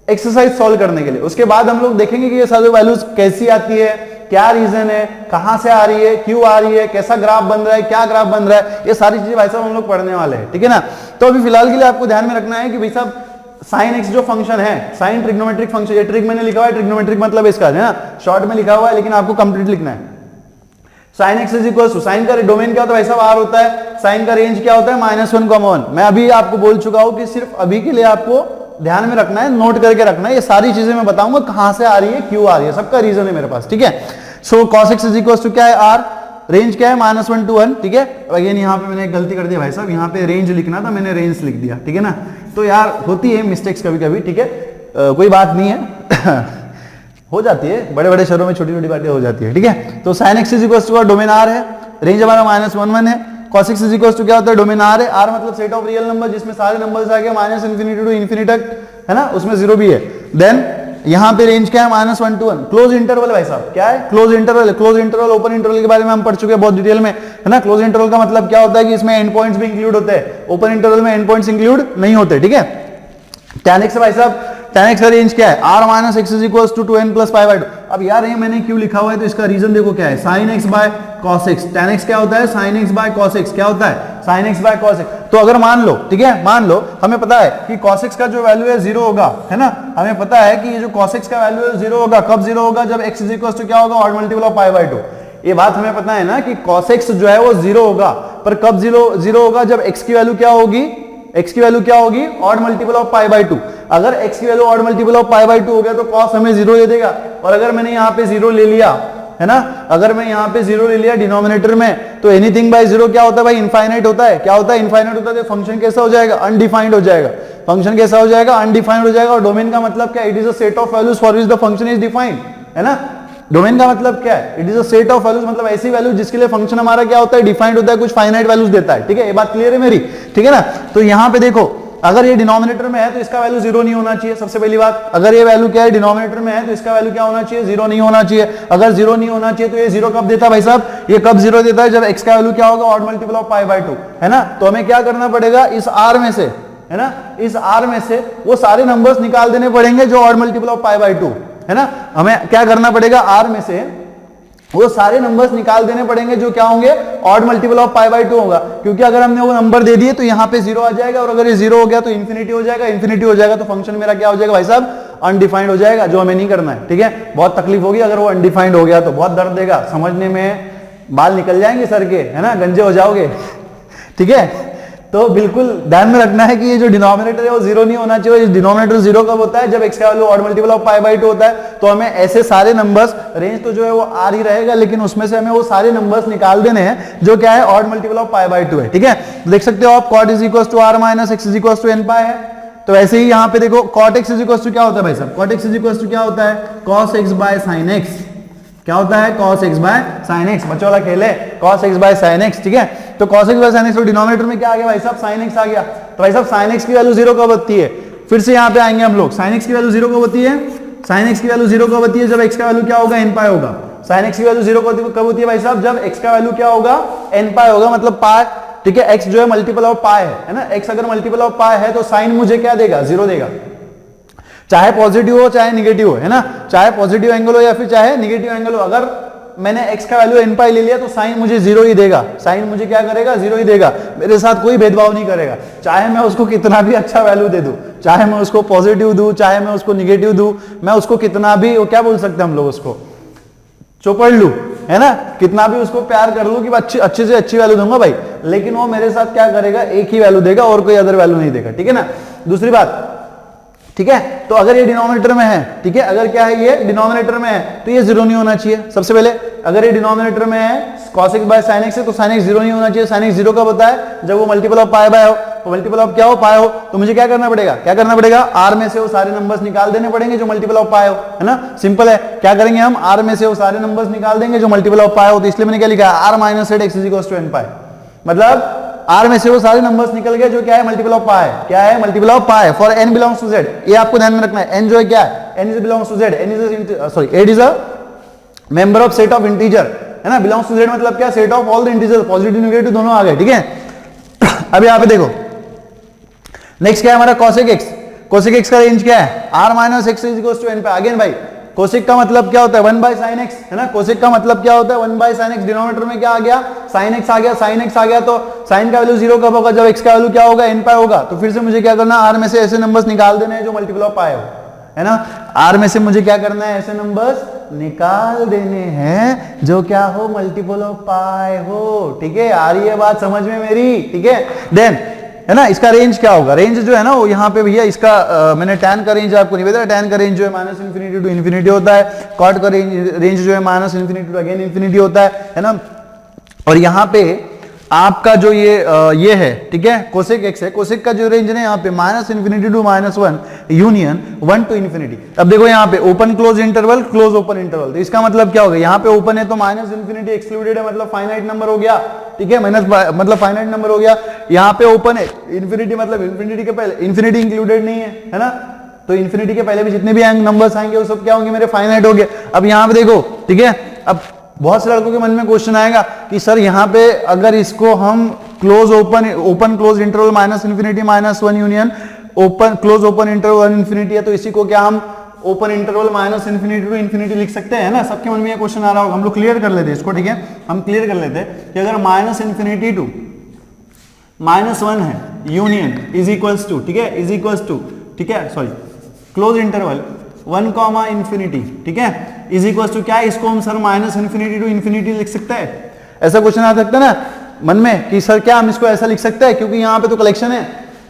[SPEAKER 1] एक्सरसाइज सॉल्व करने के लिए। उसके बाद हम लोग देखेंगे कि ये सारी वैल्यूज कैसी आती है, क्या रीजन है, कहां से आ रही है, क्यों आ रही है, कैसा ग्राफ बन रहा है, क्या ग्राफ बन रहा है, ये सारी चीजें भाई साहब हम लोग पढ़ने वाले हैं, ठीक है ना। तो अभी फिलहाल के लिए आपको ध्यान में रखना है कि भाई साहब साइन एक्स जो फंक्शन है, साइन ट्रिग्नोमेट्रिक फंक्शन, ये ट्रिक मैंने लिखा हुआ है, ट्रिग्नोमेट्रिक मतलब इसका है ना, शॉर्ट में लिखा हुआ है, लेकिन आपको कंप्लीट लिखना है। Sine x is equal to, sine का डोमेन क्या होता है भाई साहब, आर होता है, साइन का रेंज क्या होता है, -1, मैं अभी आपको बोल चुका हूं कि सिर्फ अभी के लिए आपको ध्यान में रखना है, नोट करके रखना है, ये सारी चीजें मैं बताऊंगा कहां से आ रही है, क्यों आ रही है, सबका रीजन है मेरे पास, ठीक है। So cos x is equal to क्या है, आर, रेंज क्या है, -1 to 1, ठीक है। अगेन यहाँ पे मैंने एक गलती कर दी भाई साहब, यहाँ पे रेंज लिखना था, मैंने रेंज लिख दिया, ठीक है ना। तो यार होती है मिस्टेक्स कभी कभी, ठीक है, कोई बात नहीं है हो जाती है, बड़े बड़े शहरों में छोटी छोटी बातें हो जाती है, ठीक है। तो sin x is equal to domain R है, रेंज हमारा -1 है, cos x is equal to क्या होता है, डोमेन आर है, आर मतलब सेट ऑफ रियल नंबर जिसमें सारे नंबर्स आ गए -∞ to ∞ तक, है ना, उसमें 0 भी है। देन यहां पे रेंज क्या है, -1 to 1, क्लोज इंटरवल भाई साहब, क्या है, close interval, close interval open interval के बारे में हम पढ़ चुके हैं बहुत डिटेल में, है ना। क्लोज इंटरवल का मतलब क्या होता है कि इसमें एंड पॉइंट्स भी इंक्लूड होते हैं, ओपन इंटरवल में एंड पॉइंट्स इंक्लूड नहीं होते, ठीक है। tan x भाई साहब, tan x का रेंज क्या है, r - x is equal to 2n + π/2। अब यार ये मैंने क्यों लिखा हुआ है, तो इसका रीजन देखो क्या है, sin x by cos x, tan x क्या होता है, sin x by cos x, क्या होता है, sin x by cos x। तो अगर मान लो, ठीक है, मान लो हमें पता है कि cos x का जो वैल्यू है 0 होगा, है ना, हमें पता है कि ये जो cos x का वैल्यू है 0 होगा, कब 0 होगा, जब x इज इक्वल टू क्या होगा, ऑड मल्टीपल ऑफ π/2। ये बात हमें पता है ना कि cos x जो है वो 0 होगा, पर कब 0 होगा, जब x की वैल्यू क्या होगी, x की वैल्यू क्या होगी, ऑड मल्टीपल ऑफ π/2। अगर x की वैल्यू ऑड मल्टीपल ऑफ π/2 हो गया तो cos हमें 0 दे देगा, और अगर मैंने यहाँ पे 0 ले लिया, है ना, अगर मैं यहाँ पे 0 ले लिया डिनोमिनेटर में, तो एनीथिंग बाय 0 क्या होता है भाई, इनफाइनाइट होता है, क्या होता है, इनफाइनाइट होता है। तो फंक्शन कैसा हो जाएगा, अनडिफाइंड हो जाएगा, फंक्शन कैसा हो जाएगा, अनडिफाइंड हो जाएगा। और डोमेन का मतलब क्या, it is a set of values for which the function is defined, है ना। डोमेन का मतलब क्या है, it is a set of values, मतलब ऐसी वैल्यू जिसके लिए फंक्शन हमारा क्या होता है, डिफाइंड होता है, कुछ फाइनाइट वैल्यूज देता है, ठीक है, ये बात क्लियर है मेरी, ठीक है ना। तो यहाँ पे देखो, अगर ये डिनोमिनेटर में है तो इसका वैल्यू 0 नहीं होना चाहिए, सबसे पहली बात। अगर ये वैल्यू क्या है, डिनोमिनेटर में है, तो इसका वैल्यू क्या होना चाहिए, 0 नहीं होना चाहिए। अगर 0 नहीं होना चाहिए तो ये 0 कब देता है भाई साहब, ये कब 0 देता है, जब x का वैल्यू क्या होगा, ऑड मल्टीपल ऑफ π/2, है ना। तो हमें क्या करना पड़ेगा, इस r में से, है ना, इस r में से वो सारे नंबर्स निकाल देने पड़ेंगे जो ऑड मल्टीपल ऑफ π/2, है ना। हमें क्या करना पड़ेगा, r में से वो सारे नंबर्स निकाल देने पड़ेंगे जो क्या होंगे, ऑड मल्टीपल ऑफ π/2 होगा, क्योंकि अगर हमने वो नंबर दे दिए तो यहाँ पे 0 आ जाएगा, और अगर ये 0 हो गया तो इन्फिनिटी हो जाएगा, इन्फिनिटी हो जाएगा तो फंक्शन मेरा क्या हो जाएगा भाई साहब, अनडिफाइंड हो जाएगा, जो हमें नहीं करना है, ठीक है। बहुत तकलीफ होगी अगर वो अनडिफाइंड हो गया तो, बहुत दर्द देगा, समझने में बाल निकल जाएंगे सर के, है ना, गंजे हो जाओगे, ठीक है। तो बिल्कुल ध्यान में रखना है कि ये जो डिनोमिनेटर है वो जीरो नहीं होना चाहिए। डिनोमिनेटर जीरो कब होता है? जब x का value odd multiple of pi by 2 होता है। तो हमें ऐसे सारे नंबर्स, रेंज तो जो है वो आर ही रहेगा, लेकिन उसमें से हमें वो सारे नंबर्स निकाल देने हैं जो क्या है, odd multiple of pi by 2 है। ठीक है, देख सकते हो आप cot is equal to r minus x is equal to n pi है। तो ऐसे ही यहाँ पे देखो cot x is equal to क्या होता है भाई साहब, cot x is equal to क्या होता है, cos x by sin x। क्या होता है? cos x by sin x। बच्चों वाला खेल है, cos x by sin x। ठीक है, तो cos x by sin x, तो डिनोमिनेटर में क्या आ गया भाई साहब, sin x आ गया। तो भाई साहब sin x की वैल्यू जीरो कब होती है? फिर से यहाँ पे आएंगे हम लोग, sin x की वैल्यू जीरो कब होती है? sin x की वैल्यू जीरो कब होती है? जब x का वैल्यू क्या होगा, n पाई होगा। sin x की वैल्यू जीरो कब होती है भाई साहब? जब x का वैल्यू क्या होगा, n पाई होगा, मतलब पाई। ठीक है, x जो है मल्टीपल ऑफ पाई है ना, x अगर मल्टीपल ऑफ पाई है तो साइन मुझे क्या देगा, जीरो देगा। चाहे पॉजिटिव हो चाहे निगेटिव हो, है ना, चाहे पॉजिटिव एंगल हो या फिर चाहे निगेटिव एंगल हो, अगर मैंने x का वैल्यू n पाई ले लिया तो साइन मुझे जीरो ही देगा। साइन मुझे क्या करेगा, जीरो ही देगा, मेरे साथ कोई भेदभाव नहीं करेगा। चाहे मैं उसको कितना भी अच्छा वैल्यू दे दूं, चाहे मैं उसको पॉजिटिव दूं, चाहे मैं उसको निगेटिव दूं, मैं उसको कितना भी, वो क्या बोल सकते हैं हम लोग, उसको चौपड़ लूं, है ना, कितना भी उसको प्यार कर लूं कि अच्छे से अच्छी वैल्यू दूंगा भाई, लेकिन वो मेरे साथ क्या करेगा, एक ही वैल्यू देगा और कोई अदर वैल्यू नहीं देगा। ठीक है ना। दूसरी बात, ठीक है, तो अगर ये डिनोमिनेटर में है, ठीक है, अगर क्या है, ये डिनोमिनेटर में है तो ये जीरो नहीं होना चाहिए। सबसे पहले अगर ये डिनोमिनेटर में है cos x by sin x है तो sin x जीरो नहीं होना चाहिए। sin x जीरो कब होता है? जब वो मल्टीपल ऑफ पाई बाय हो, तो मल्टीपल ऑफ क्या हो, पाई हो। तो मुझे क्या करना पड़ेगा, क्या करना पड़ेगा, r में से वो सारे नंबर्स निकाल देने पड़ेंगे जो मल्टीपल ऑफ पाई हो, है ना, सिंपल है। क्या करेंगे हम, r में से वो सारे नंबर्स निकाल देंगे जो मल्टीपल ऑफ पाई हो। तो इसलिए मैंने क्या लिखा है, r minus x is equal to n pi, मतलब R में से वो सारे नंबर्स निकल गए जो क्या है, मल्टीपल ऑफ पाई। क्या है, multiple of pi for n belongs to z। ये आपको ध्यान में रखना है, n जो है क्या है, n is belongs to z, n is sorry 8 is a member of set of integer, है ना, बिलोंग्स टू z मतलब क्या, set of all the integer, positive negative दोनों आ गए। ठीक है, अब यहाँ पे देखो नेक्स्ट क्या है हमारा, cosec x। cosec x का रेंज क्या है, r minus x is equal to n pi. Again भाई कोसेक का मतलब क्या होता है, 1 बाय साइन एक्स, है ना, कोसेक का मतलब क्या होता है, 1 बाय साइन एक्स। डिनोमिनेटर में क्या आ गया, साइन एक्स आ गया, साइन एक्स आ गया, तो साइन का वैल्यू जीरो कब होगा, जब एक्स का वैल्यू क्या होगा, n पाई होगा। तो फिर से मुझे क्या करना, r में से ऐसे नंबर्स निकाल देने हैं जो मल्टीपल ऑफ पाई हो, है ना, r में से मुझे क्या करना है, ऐसे नंबर्स निकाल देने हैं जो क्या हो, मल्टीपल ऑफ पाई हो। ठीक है, आ रही है बात समझ में मेरी? ठीक है, देन है ना, इसका रेंज क्या होगा, रेंज जो है ना वो यहाँ पे भैया इसका मैंने tan का रेंज आपको नहीं बताया, tan का रेंज जो है माइनस इन्फिनिटी टू इन्फिनिटी होता है, cot का रेंज जो है minus infinity to again infinity होता है ना। और यहाँ पे आपका जो ये है, ठीक है, कोसेक एक्स है, कोसेक का जो रेंज है यहाँ पे minus infinity to minus 1 union 1 to infinity. अब देखो यहाँ पे open close interval, close open interval, तो इसका मतलब क्या होगा, यहाँ पे ओपन है तो माइनस इन्फिनिटी एक्सक्लूडेड है, मतलब फाइनाइट नंबर हो गया। ठीक है, माइनस मतलब फाइनाइट नंबर हो गया। यहाँ पे ओपन है, इन्फिनिटी मतलब इन्फिनिटी के पहले इन्फिनिटी इंक्लूडेड नहीं है ना, तो इन्फिनिटी के पहले भी जितने भी नंबर्स आएंगे वो सब क्या होंगे, मेरे फाइनाइट हो गए। अब यहाँ पे देखो, ठीक है, अब बहुत से लड़कों के मन में क्वेश्चन आएगा कि सर यहाँ पे अगर इसको हम close open close interval minus infinity minus 1 union open close open interval 1 infinity है, तो इसी को क्या हम open interval minus infinity to infinity लिख सकते हैं ना। सबके मन में ये क्वेश्चन आ रहा होगा, हम लोग क्लियर कर लेते हैं इसको। ठीक है, हम क्लियर कर लेते हैं कि अगर माइनस इन्फिनिटी टू माइनस 1 है यूनियन इज इक्वल्स टू, ठीक है, इज इक्वल्स टू, ठीक है, sorry close interval 1 comma infinity, ठीक है, इज इक्वल्स टू क्या, इसको हम sir minus infinity to infinity लिख सकते हैं। ऐसा क्वेश्चन आ सकता है ना मन में कि सर क्या हम इसको ऐसा लिख सकते हैं, क्योंकि यहाँ पे तो कलेक्शन है,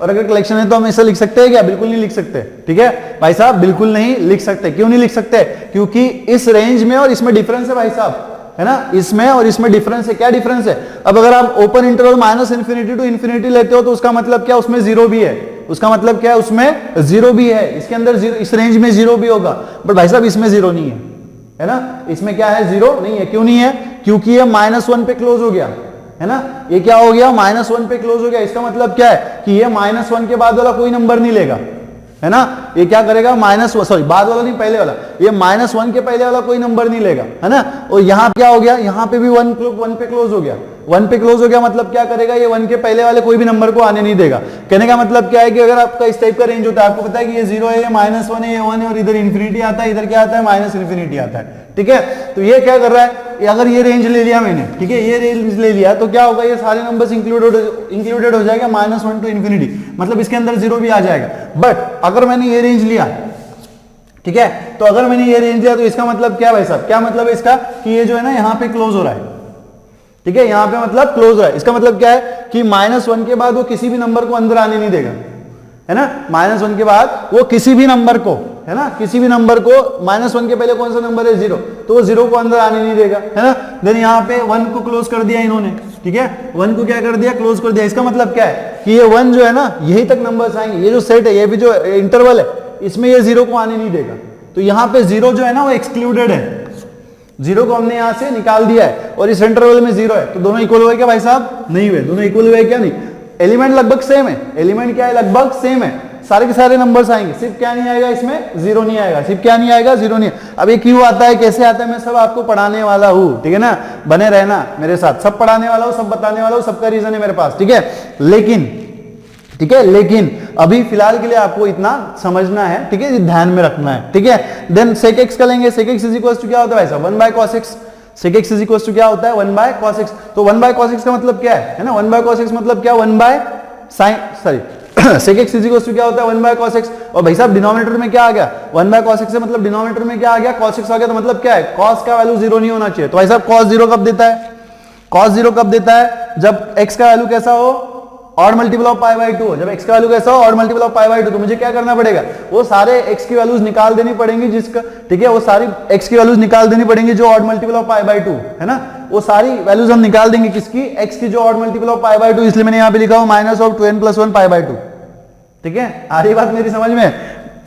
[SPEAKER 1] और अगर कलेक्शन है तो हम ऐसा लिख सकते हैं क्या, बिल्कुल नहीं लिख सकते। ठीक है भाई साहब, बिल्कुल नहीं लिख सकते। क्यों नहीं लिख सकते, क्योंकि इस रेंज में और इसमें डिफरेंस है भाई साहब, है ना, इसमें और इसमें डिफरेंस है। क्या डिफरेंस है, अब अगर आप open interval minus infinity to infinity लेते हो तो उसका मतलब क्या, उसमें जीरो भी है, उसका मतलब क्या है, उसमें जीरो भी है, इसके अंदर जीरो, इस रेंज में जीरो भी होगा, बट भाई साहब इसमें जीरो नहीं है ना, इसमें क्या है, जीरो नहीं है। क्यों नहीं है, क्योंकि ये -1 पे क्लोज हो गया, है ना, ये क्या हो गया, -1 पे क्लोज हो गया। इसका मतलब क्या है कि ये -1 के बाद वाला कोई नंबर नहीं लेगा, है ना, ये क्या करेगा, बाद वाला नहीं, पहले वाला, ये -1 के पहले वाला कोई नंबर नहीं लेगा, है ना। और यहाँ क्या हो गया, यहाँ पे भी 1 पे क्लोज हो गया, 1 पे क्लोज हो गया, मतलब क्या करेगा, ये 1 के पहले वाले कोई भी नंबर को आने नहीं देगा। कहने का मतलब क्या है कि अगर आपका इस टाइप का रेंज होता है, आपको पता है कि ये 0 है, ये -1 है, ये 1 है, और इधर इन्फिनिटी आता है, इधर क्या आता है, माइनस इन्फिनिटी आता है। ठीक है, तो ये क्या कर रहा है, अगर ये रेंज ले लिया मैंने, ठीक है, ये रेंज ले लिया तो क्या होगा, ये सारे नंबर्स इंक्लूडेड हो जाएगा -1 टू इन्फिनिटी, मतलब इसके अंदर जीरो भी आ जाएगा। बट अगर मैंने ये रेंज लिया, ठीक है, तो अगर मैंने ये रेंज लिया तो इसका मतलब क्या भाई साहब, क्या मतलब है इसका, कि ये जो है ना यहाँ पे क्लोज हो रहा है। ठीक है, यहाँ पे मतलब क्लोज है। इसका मतलब क्या है कि -1 के बाद वो किसी भी नंबर को अंदर आने नहीं देगा, है ना। -1 के बाद वो किसी भी नंबर को, है ना, किसी भी नंबर को, -1 के पहले कौन सा नंबर है 0, तो वो 0 को अंदर आने नहीं देगा, है ना। देन यहाँ पे 1 को क्लोज कर दिया इन्होंने, ठीक है, 1 को क्या कर दिया, क्लोज कर दिया। इसका मतलब क्या है कि ये 1 जो है ना यही तक नंबर्स आएंगे, ये जो सेट है, ये भी जो इंटरवल है, इसमें ये 0 को आने नहीं देगा। तो यहाँ पे 0 जो है ना वो एक्सक्लूडेड है, 0 को हमने यहां से निकाल दिया है, और इस इंटरवल में 0 है, तो दोनों इक्वल हुए क्या भाई साहब, नहीं हुए। दोनों इक्वल हुए क्या, नहीं। एलिमेंट लगभग सेम है, एलिमेंट क्या है, लगभग सेम है, सारे के सारे नंबर्स आएंगे, सिर्फ क्या नहीं आएगा इसमें, 0 नहीं आएगा, सिर्फ क्या नहीं आएगा, 0 नहीं। अब ये क्यों आता है, कैसे आता है, मैं सब आपको पढ़ाने वाला हूं, ठीक है ना, बने रहना मेरे साथ, सब पढ़ाने वाला हूं, सब बताने वाला हूं, सबका रीजन है मेरे पास, ठीक है। लेकिन, ठीक है, लेकिन अभी फिलहाल के लिए आपको इतना समझना है, ठीक है, ध्यान में रखना है, ठीक है। देन sec x का लेंगे, sec x is equal to क्या होता है भाई साहब, 1 by cos x, sec x is equal to क्या होता है, 1 बाय cos x। तो 1 बाय cos x का मतलब क्या है ना, 1 बाय cos x मतलब क्या, 1 by sin, sorry sec x is equal to क्या होता है, 1 बाय cos x। और भाई साहब डिनोमिनेटर में क्या आ गया, 1 बाय cos x से मतलब डिनोमिनेटर में क्या आ गया, cos x आ गया, तो मतलब क्या है, cos का वैल्यू 0 नहीं होना चाहिए। तो भाई साहब cos 0 कब देता है, cos 0 कब देता है, जब x का वैल्यू कैसा हो, odd multiple of pi by 2। जब x का वैल्यू कैसा हो, odd multiple of pi by 2, तो मुझे क्या करना पड़ेगा, वो सारे x की वैल्यूज निकाल देनी पड़ेंगी जिसका, ठीक है, वो सारी x की वैल्यूज निकाल देनी पड़ेंगी जो odd multiple of pi by 2 है ना, वो सारी वैल्यूज हम निकाल देंगे किसकी, x की जो odd multiple of pi by 2, इसलिए मैंने यहां पे लिखा हो -2n + 1 पाई बाय 2, ठीक है। आ रही बात मेरी समझ में,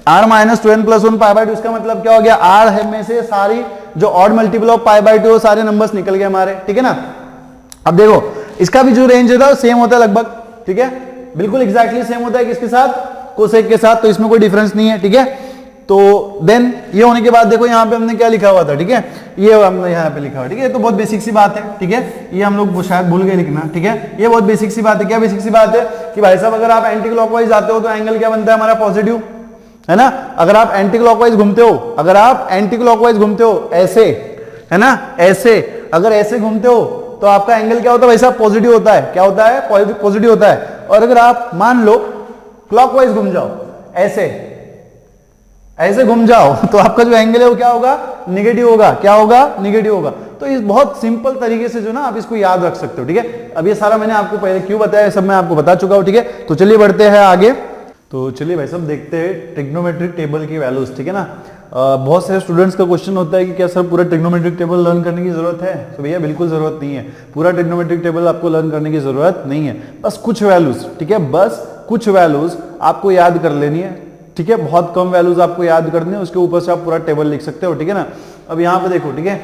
[SPEAKER 1] r -2n + 1 पाई बाय 2, इसका मतलब क्या हो गया, r है में से सारी जो odd multiple of pi by 2 सारे नंबर्स निकल गए हमारे, ठीक है ना। अब देखो इसका भी जो रेंज है सेम होता है लगभग, ठीक है, बिल्कुल एग्जैक्टली सेम होता है किसके साथ, कोसेक के साथ, तो इसमें कोई डिफरेंस नहीं है, ठीक है। तो देन ये होने के बाद देखो यहाँ पे हमने क्या लिखा हुआ था, ठीक है, ये हमने यहाँ पे लिखा हुआ, ठीक है, तो बहुत बेसिक सी बात है, ठीक है, ये हम लोग शायद भूल गए लिखना, ठीक है, ये बहुत बेसिक सी बात है। क्या बेसिक सी बात है कि भाई साहब अगर आप एंटी क्लॉकवाइज जाते हो तो एंगल क्या बनता है हमारा, पॉजिटिव, है ना। अगर आप एंटी क्लॉकवाइज घूमते हो, अगर आप एंटी क्लॉकवाइज घूमते हो ऐसे, है ना, ऐसे, अगर ऐसे घूमते हो तो आपका एंगल क्या होता है भाई साहब, पॉजिटिव होता है, क्या होता है, पॉजिटिव होता है। और अगर आप मान लो क्लॉकवाइज घूम जाओ, ऐसे ऐसे घूम जाओ, तो आपका जो एंगल है वो क्या होगा, निगेटिव होगा, क्या होगा, निगेटिव होगा। तो इस बहुत सिंपल तरीके से जो ना आप इसको याद रख सकते हो, ठीक है। अब ये सारा मैंने आपको पहले क्यों बताया, सब मैं आपको बता चुका हूं, ठीक है। तो चलिए बढ़ते हैं आगे। तो चलिए भाई साहब देखते हैं ट्रिग्नोमेट्रिक टेबल की वैल्यूज, ठीक है ना। बहुत सारे स्टूडेंट्स का क्वेश्चन होता है कि क्या सर पूरा ट्रिग्नोमेट्रिक टेबल लर्न करने की जरूरत है, तो भैया बिल्कुल जरूरत नहीं है, पूरा ट्रिग्नोमेट्रिक टेबल आपको लर्न करने की जरूरत नहीं है, बस कुछ वैल्यूज, ठीक है, बस कुछ वैल्यूज आपको याद कर लेनी है, ठीक है, बहुत कम वैल्यूज आपको याद करनी है, उसके ऊपर से आप पूरा टेबल लिख सकते हो, ठीक है ना। अब यहाँ पे देखो, ठीक है,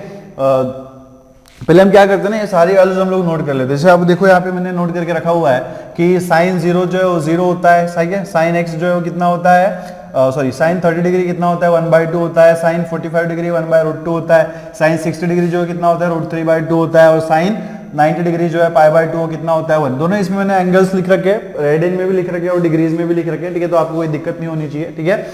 [SPEAKER 1] पहले हम क्या करते हैं ना, ये सारी वैल्यूज हम लोग नोट कर लेते हैं। जैसे आप देखो यहाँ पे मैंने नोट करके रखा हुआ है कि sin 0 जो है वो 0 होता है, सही है, sin x जो है वो कितना होता है, सॉरी sin 30 डिग्री कितना होता है, 1/2 होता है, sin 45 डिग्री 1/√2 होता है, sin 60 डिग्री जो है कितना होता है, √3/2 होता है, और sin 90 डिग्री जो है π/2 कितना होता है 1। दोनों इसमें मैंने एंगल्स लिख रखे, रेडियन में भी लिख रखे और डिग्रीज में भी लिख रखे, ठीक है, तो आपको कोई दिक्कत नहीं होनी चाहिए, ठीक है।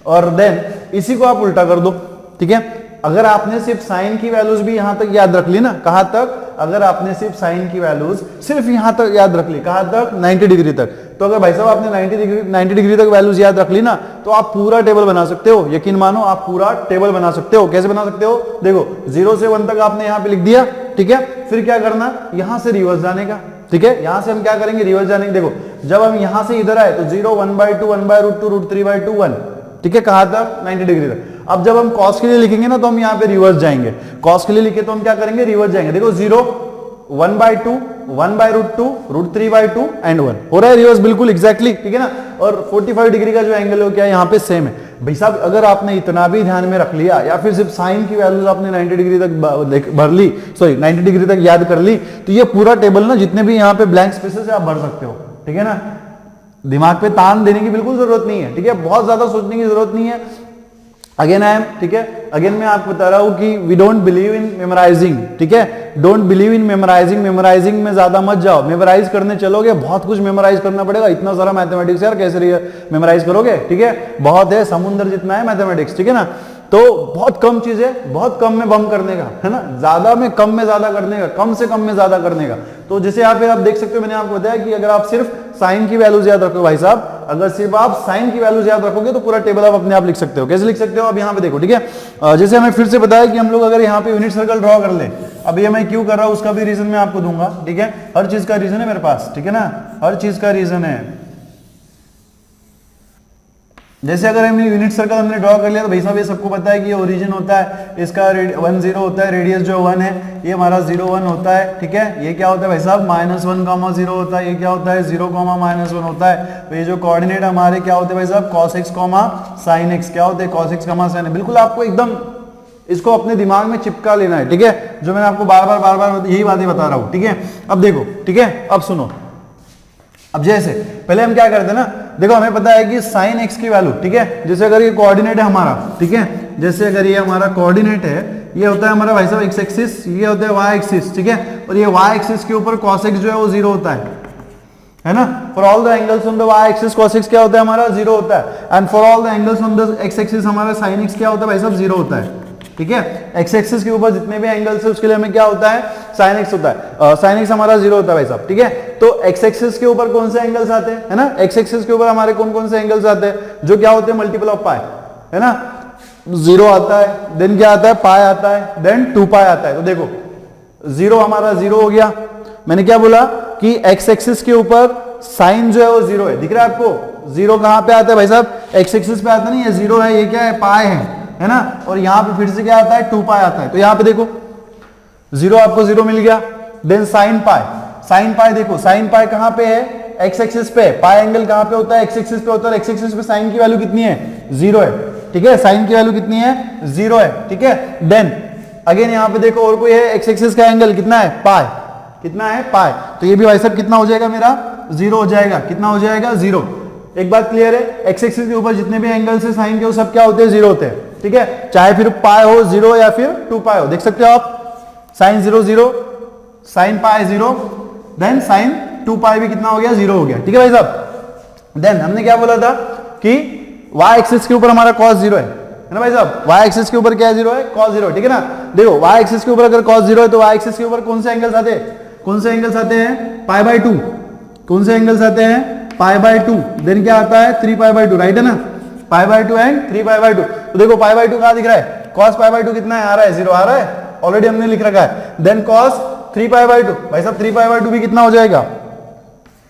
[SPEAKER 1] और देन इसी को आप उल्टा कर दो, ठीक है। अगर आपने सिर्फ साइन की वैल्यूज भी यहां तक याद रख ली ना, कहां तक, अगर आपने सिर्फ साइन की वैल्यूज सिर्फ यहां तक याद रख ली, कहां तक, 90 डिग्री तक, तो अगर भाई साहब आपने 90 डिग्री तक वैल्यूज याद रख ली ना, तो आप पूरा टेबल बना सकते हो, यकीन मानो आप पूरा टेबल बना सकते हो। कैसे बना सकते हो, देखो 0 से 1 तक आपने यहां पे लिख दिया, ठीक है, फिर क्या करना, यहां से रिवर्स जाने का, ठीक है, यहां से हम क्या करेंगे, रिवर्स जाने देखो जब हम यहां से इधर आए तो 0 1/2 1/√2 √3/2 1, ठीक है, कहां तक, 90 डिग्री तक। अब जब हम cos के लिए लिखेंगे ना तो हम यहाँ पे रिवर्स जाएंगे, cos के लिए लिखे तो हम क्या करेंगे, रिवर्स जाएंगे। देखो 0 1/2 1/√2 √3/2 एंड 1 हो रहा है रिवर्स, बिल्कुल एग्जैक्टली, ठीक है ना। और 45 डिग्री का जो एंगल है क्या यहाँ पे सेम है। भाई साहब अगर आपने इतना भी ध्यान में रख लिया या फिर सिर्फ साइन की वैल्यूज आपने 90 डिग्री तक भर ली, सॉरी 90 डिग्री तक याद कर ली, तो ये पूरा टेबल ना जितने भी यहाँ पे ब्लैंक स्पेसेस है आप भर सकते हो, ठीक है ना। दिमाग पे तान देने की बिल्कुल जरूरत नहीं है, ठीक है, बहुत ज्यादा सोचने की जरूरत नहीं है। अगेन आई एम, ठीक है, अगेन मैं आपको बता रहा हूं कि we don't believe in memorising, ठीक है, don't believe in memorising, memorising में ज्यादा मत जाओ। मेमोराइज करने चलोगे बहुत कुछ मेमोराइज करना पड़ेगा, इतना सारा मैथमेटिक्स यार कैसे मेमोराइज करोगे, ठीक है, बहुत है, समुद्र जितना है मैथमेटिक्स, ठीक है ना। तो बहुत कम चीजें बहुत कम में बम करने का है ना, ज्यादा में कम में ज्यादा करने का, कम से कम में ज्यादा करने का। तो जैसे यहाँ पे आप देख सकते हो, मैंने आपको बताया कि अगर आप सिर्फ साइन की वैल्यूज याद रखोगे भाई साहब, अगर सिर्फ आप साइन की वैल्यूज याद रखोगे तो पूरा टेबल आप अपने आप लिख सकते हो। कैसे लिख सकते हो, अब यहाँ पे देखो, ठीक है। जैसे हमें फिर से बताया कि हम लोग अगर यहाँ पे यूनिट सर्कल ड्रॉ कर ले, अब ये मैं क्यों कर रहा हूँ उसका भी रीजन मैं आपको दूंगा, ठीक है। हर चीज का रीजन है मेरे पास, ठीक है ना, हर चीज का रीजन है। जैसे अगर हमने यूनिट सर्कल हमने ड्रॉ कर लिया तो भाई साहब ये सबको पता है कि ये ओरिजिन होता है, इसका 1 0 होता है, रेडियस जो 1 है, ये हमारा 0 1 होता है, ठीक है। ये क्या होता है भाई साहब, -1, 0 होता है, ये क्या होता है 0, -1 होता है। तो ये जो कोऑर्डिनेट हमारे क्या होते हैं भाई साहब, cos x, sin x, क्या होते हैं cos x, sin x। बिल्कुल आपको एकदम इसको अपने दिमाग में चिपका लेना है, ठीक है, जो मैंने आपको बार बार यही बातें बता रहा हूँ, ठीक है। अब देखो, ठीक है, अब सुनो, अब जैसे पहले हम क्या करते हैं ना, देखो हमें पता है कि sin x की वैल्यू, ठीक है, जैसे अगर ये कोऑर्डिनेट है हमारा, ठीक है, जैसे अगर ये हमारा कोऑर्डिनेट है, ये होता है हमारा भाई साहब x एक्सिस, ये होता है y एक्सिस, ठीक है, और ये y एक्सिस के ऊपर cos x जो है वो 0 होता है ना। For all the angles on the y axis cos x क्या होता है हमारा 0 होता है, and for all the angles on the x axis हमारा sin x क्या होता है भाई साहब 0 होता है, ठीक है। x एक्सिस के ऊपर जितने भी एंगल्स है उसके लिए हमें क्या होता है, sin x होता है, sin x हमारा 0 होता है भाई साहब, ठीक है। तो x एक्सिस के ऊपर कौन से एंगल्स आते हैं, है ना, x एक्सिस के ऊपर हमारे कौन कौन से एंगल्स आते हैं, जो क्या होते हैं मल्टीपल ऑफ पाई, है ना। 0 आता है, देन क्या आता है, पाई आता है, देन 2 पाई आता है। तो देखो 0 हमारा 0 हो गया, मैंने क्या बोला कि x एक्सिस के ऊपर साइन जो है वो 0 है, दिख रहा है आपको, 0 कहां पे आता है भाई साहब, x एक्सिस पे आता नहीं है, 0 है, ये क्या है, पाई है ना, और यहां पे फिर से क्या आता है 2 पाई आता है। तो यहां पे देखो 0 आपको 0 मिल गया, देन साइन पाई देखो, साइन पाई कहां पे है, x एक्सिस पे, पाई एंगल कहां पे होता है, x एक्सिस पे होता है, x एक्सिस पे साइन की वैल्यू कितनी है 0 है, ठीक है, साइन की वैल्यू कितनी है 0 है, ठीक है। देन अगेन यहां पे देखो और कोई है, x एक्सिस का एंगल कितना है, पाई, कितना है पाई, तो ये भी भाई साहब कितना हो जाएगा मेरा 0 हो जाएगा, कितना हो जाएगा 0। एक बात क्लियर है, x एक्सिस के ऊपर जितने भी एंगल से साइन के वो सब क्या होते हैं 0 होते हैं, ठीक है, चाहे फिर पाई हो 0 या फिर 2 पाई हो, देख सकते हो आप, sine 0 0, sine pi 0, then sine 2 pi भी कितना हो गया 0 हो गया, ठीक है भाई साहब। देन हमने क्या बोला था कि y एक्सिस के ऊपर हमारा cos 0 है ना भाई साहब, y एक्सिस के ऊपर क्या 0 है, cos 0, ठीक है ना। देखो y एक्सिस के ऊपर अगर cos 0 है तो y एक्सिस के ऊपर कौन से एंगल्स आते हैं, कौन से एंगल्स आते हैं, π/2, कौन से एंगल्स आते हैं, π/2, देन क्या आता है 3π/2, राइट है ना, π/2 एंड 3π/2। तो देखो π/2 कहां दिख रहा है, cos π/2 कितना है, आ रहा है 0 आ रहा है, ऑलरेडी हमने लिख रखा है। देन cos 3π/2, भाई साहब 3π/2 भी कितना हो जाएगा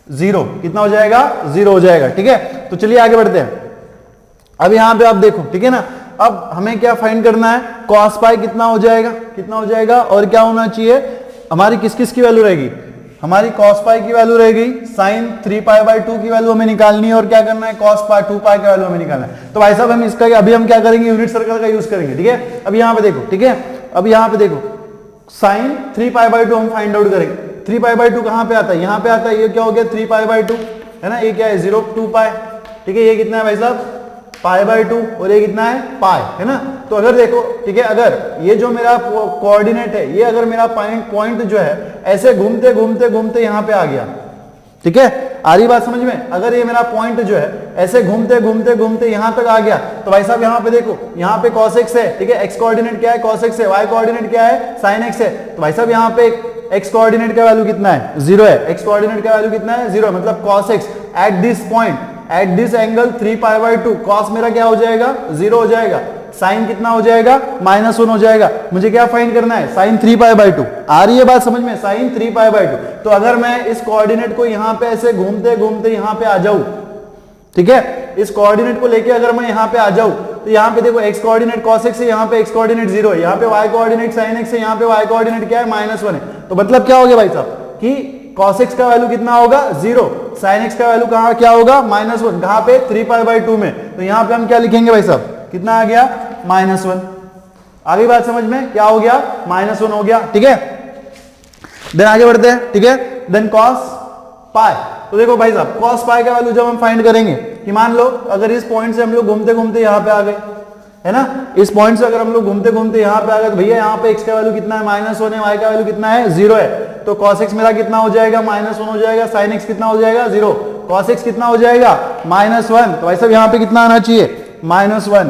[SPEAKER 1] 0, कितना हो जाएगा 0 हो जाएगा, ठीक है। तो चलिए आगे बढ़ते हैं। अब यहां पे आप देखो, ठीक है ना, अब हमें क्या फाइंड करना है, cos पाई कितना हो जाएगा, कितना हो जाएगा, और क्या होना चाहिए, हमारी किस किस की वैल्यू रहेगी, हमारी cos पाई की वैल्यू रहेगी, sin 3π/2 की वैल्यू हमें निकालनी है, और क्या करना है cos पाई 2 पाई की वैल्यू हमें निकालना है। तो भाई साहब हम इसका अभी हम क्या करेंगे, यूनिट सर्कल का यूज करेंगे, ठीक है। अब यहां पे देखो, ठीक है, अब यहां पे देखो sin 3π/2 हम फाइंड आउट करेंगे, 3π/2 कहां पे आता है, यहां पे आता है, ये क्या हो गया 3π/2 है ना, ये क्या है 0 2 पाई, ठीक है, ये कितना है भाई साहब π/2, और ये कितना है पाई, है ना। तो अगर देखो, ठीक है, अगर ये जो मेरा कोऑर्डिनेट है, ये अगर मेरा पॉइंट जो है ऐसे घूमते घूमते घूमते यहाँ पे आ गया, ठीक है, आ रही बात समझ में, अगर ये मेरा पॉइंट जो है ऐसे घूमते घूमते घूमते यहाँ तक आ गया, तो भाई साहब यहाँ पे देखो, यहाँ पे cos x है, ठीक है, x कोऑर्डिनेट क्या है cos x है, y कोऑर्डिनेट क्या है sin x है। तो भाई साहब यहाँ पे x कोऑर्डिनेट का वैल्यू कितना है 0 है, x कोऑर्डिनेट का वैल्यू कितना है 0 है, मतलब cos x at this point at this angle 3π/2, cos मेरा क्या हो जाएगा 0 हो जाएगा, साइन कितना हो जाएगा -1 हो जाएगा। मुझे क्या फाइंड करना है, साइन 3π/2, आ रही है बात समझ में, साइन 3π/2। तो अगर मैं इस कोऑर्डिनेट को यहाँ पे ऐसे घूमते घूमते यहाँ पे आ जाऊं, ठीक है, इस कोऑर्डिनेट को लेके अगर मैं यहाँ पे आ जाऊं, तो यहाँ पे देखो x कोऑर्डिनेट cos x है, यहाँ पे x कोऑर्डिनेट 0 है, यहाँ पे y कोऑर्डिनेट sin x है, यहाँ पे y कोऑर्डिनेट क्या है -1 है। तो मतलब क्या हो गया भाई साहब कि cos x का वैल्यू कितना होगा 0, sin x का वैल्यू कहां क्या होगा -1, कहां पे 3π/2 में। तो यहां पे हम क्या लिखेंगे भाई साहब, कितना आ गया -1, आगे बात समझ में, क्या हो गया -1 हो गया, ठीक है। देन आगे बढ़ते हैं, ठीक है, देन cos पाई। तो देखो भाई साहब cos पाई का वैल्यू जब हम फाइंड करेंगे कि मान लो अगर इस पॉइंट से हम लोग घूमते घूमते यहाँ पे आ गए, है ना, इस पॉइंट से अगर हम लोग घूमते घूमते यहाँ पे आ गए, तो भैया यहाँ पे x का वैल्यू कितना है -1 है, y का वैल्यू कितना है 0 है, तो cos x मेरा कितना हो जाएगा -1 हो जाएगा, sin x कितना हो जाएगा 0, cos x कितना हो जाएगा -1। तो भाई साहब यहाँ पे कितना आना चाहिए -1,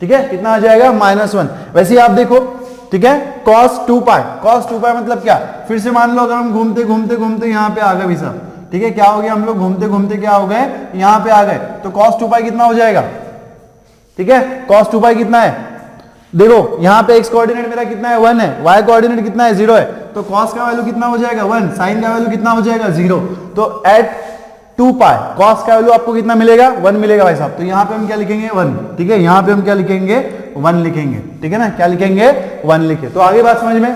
[SPEAKER 1] ठीक है, कितना आ जाएगा -1। वैसे ही आप देखो, ठीक है, cos 2π, cos 2π मतलब क्या, फिर से मान लो अगर हम घूमते घूमते घूमते यहाँ पे आ गए भी साहब, ठीक है, क्या हो गया, हम लोग घूमते घूमते क्या हो गए, यहाँ पे आ गए, तो cos 2π कितना हो जाएगा, ठीक है, cos 2π कितना है, देखो यहाँ पे x कोऑर्डिनेट मेरा कितना है 1 है, y कोऑर्डिनेट कितना है 0 है, तो cos का वैल्यू कितना हो जाएगा 1, sin का वैल्यू कितना हो जाएगा 0, तो एट 2π cos का वैल्यू आपको कितना मिलेगा 1 मिलेगा भाई साहब, तो यहाँ पे हम क्या लिखेंगे 1, ठीक है, यहाँ पे हम क्या लिखेंगे 1 लिखेंगे, ठीक है ना, क्या लिखेंगे 1 लिखे। तो आगे बात समझ में,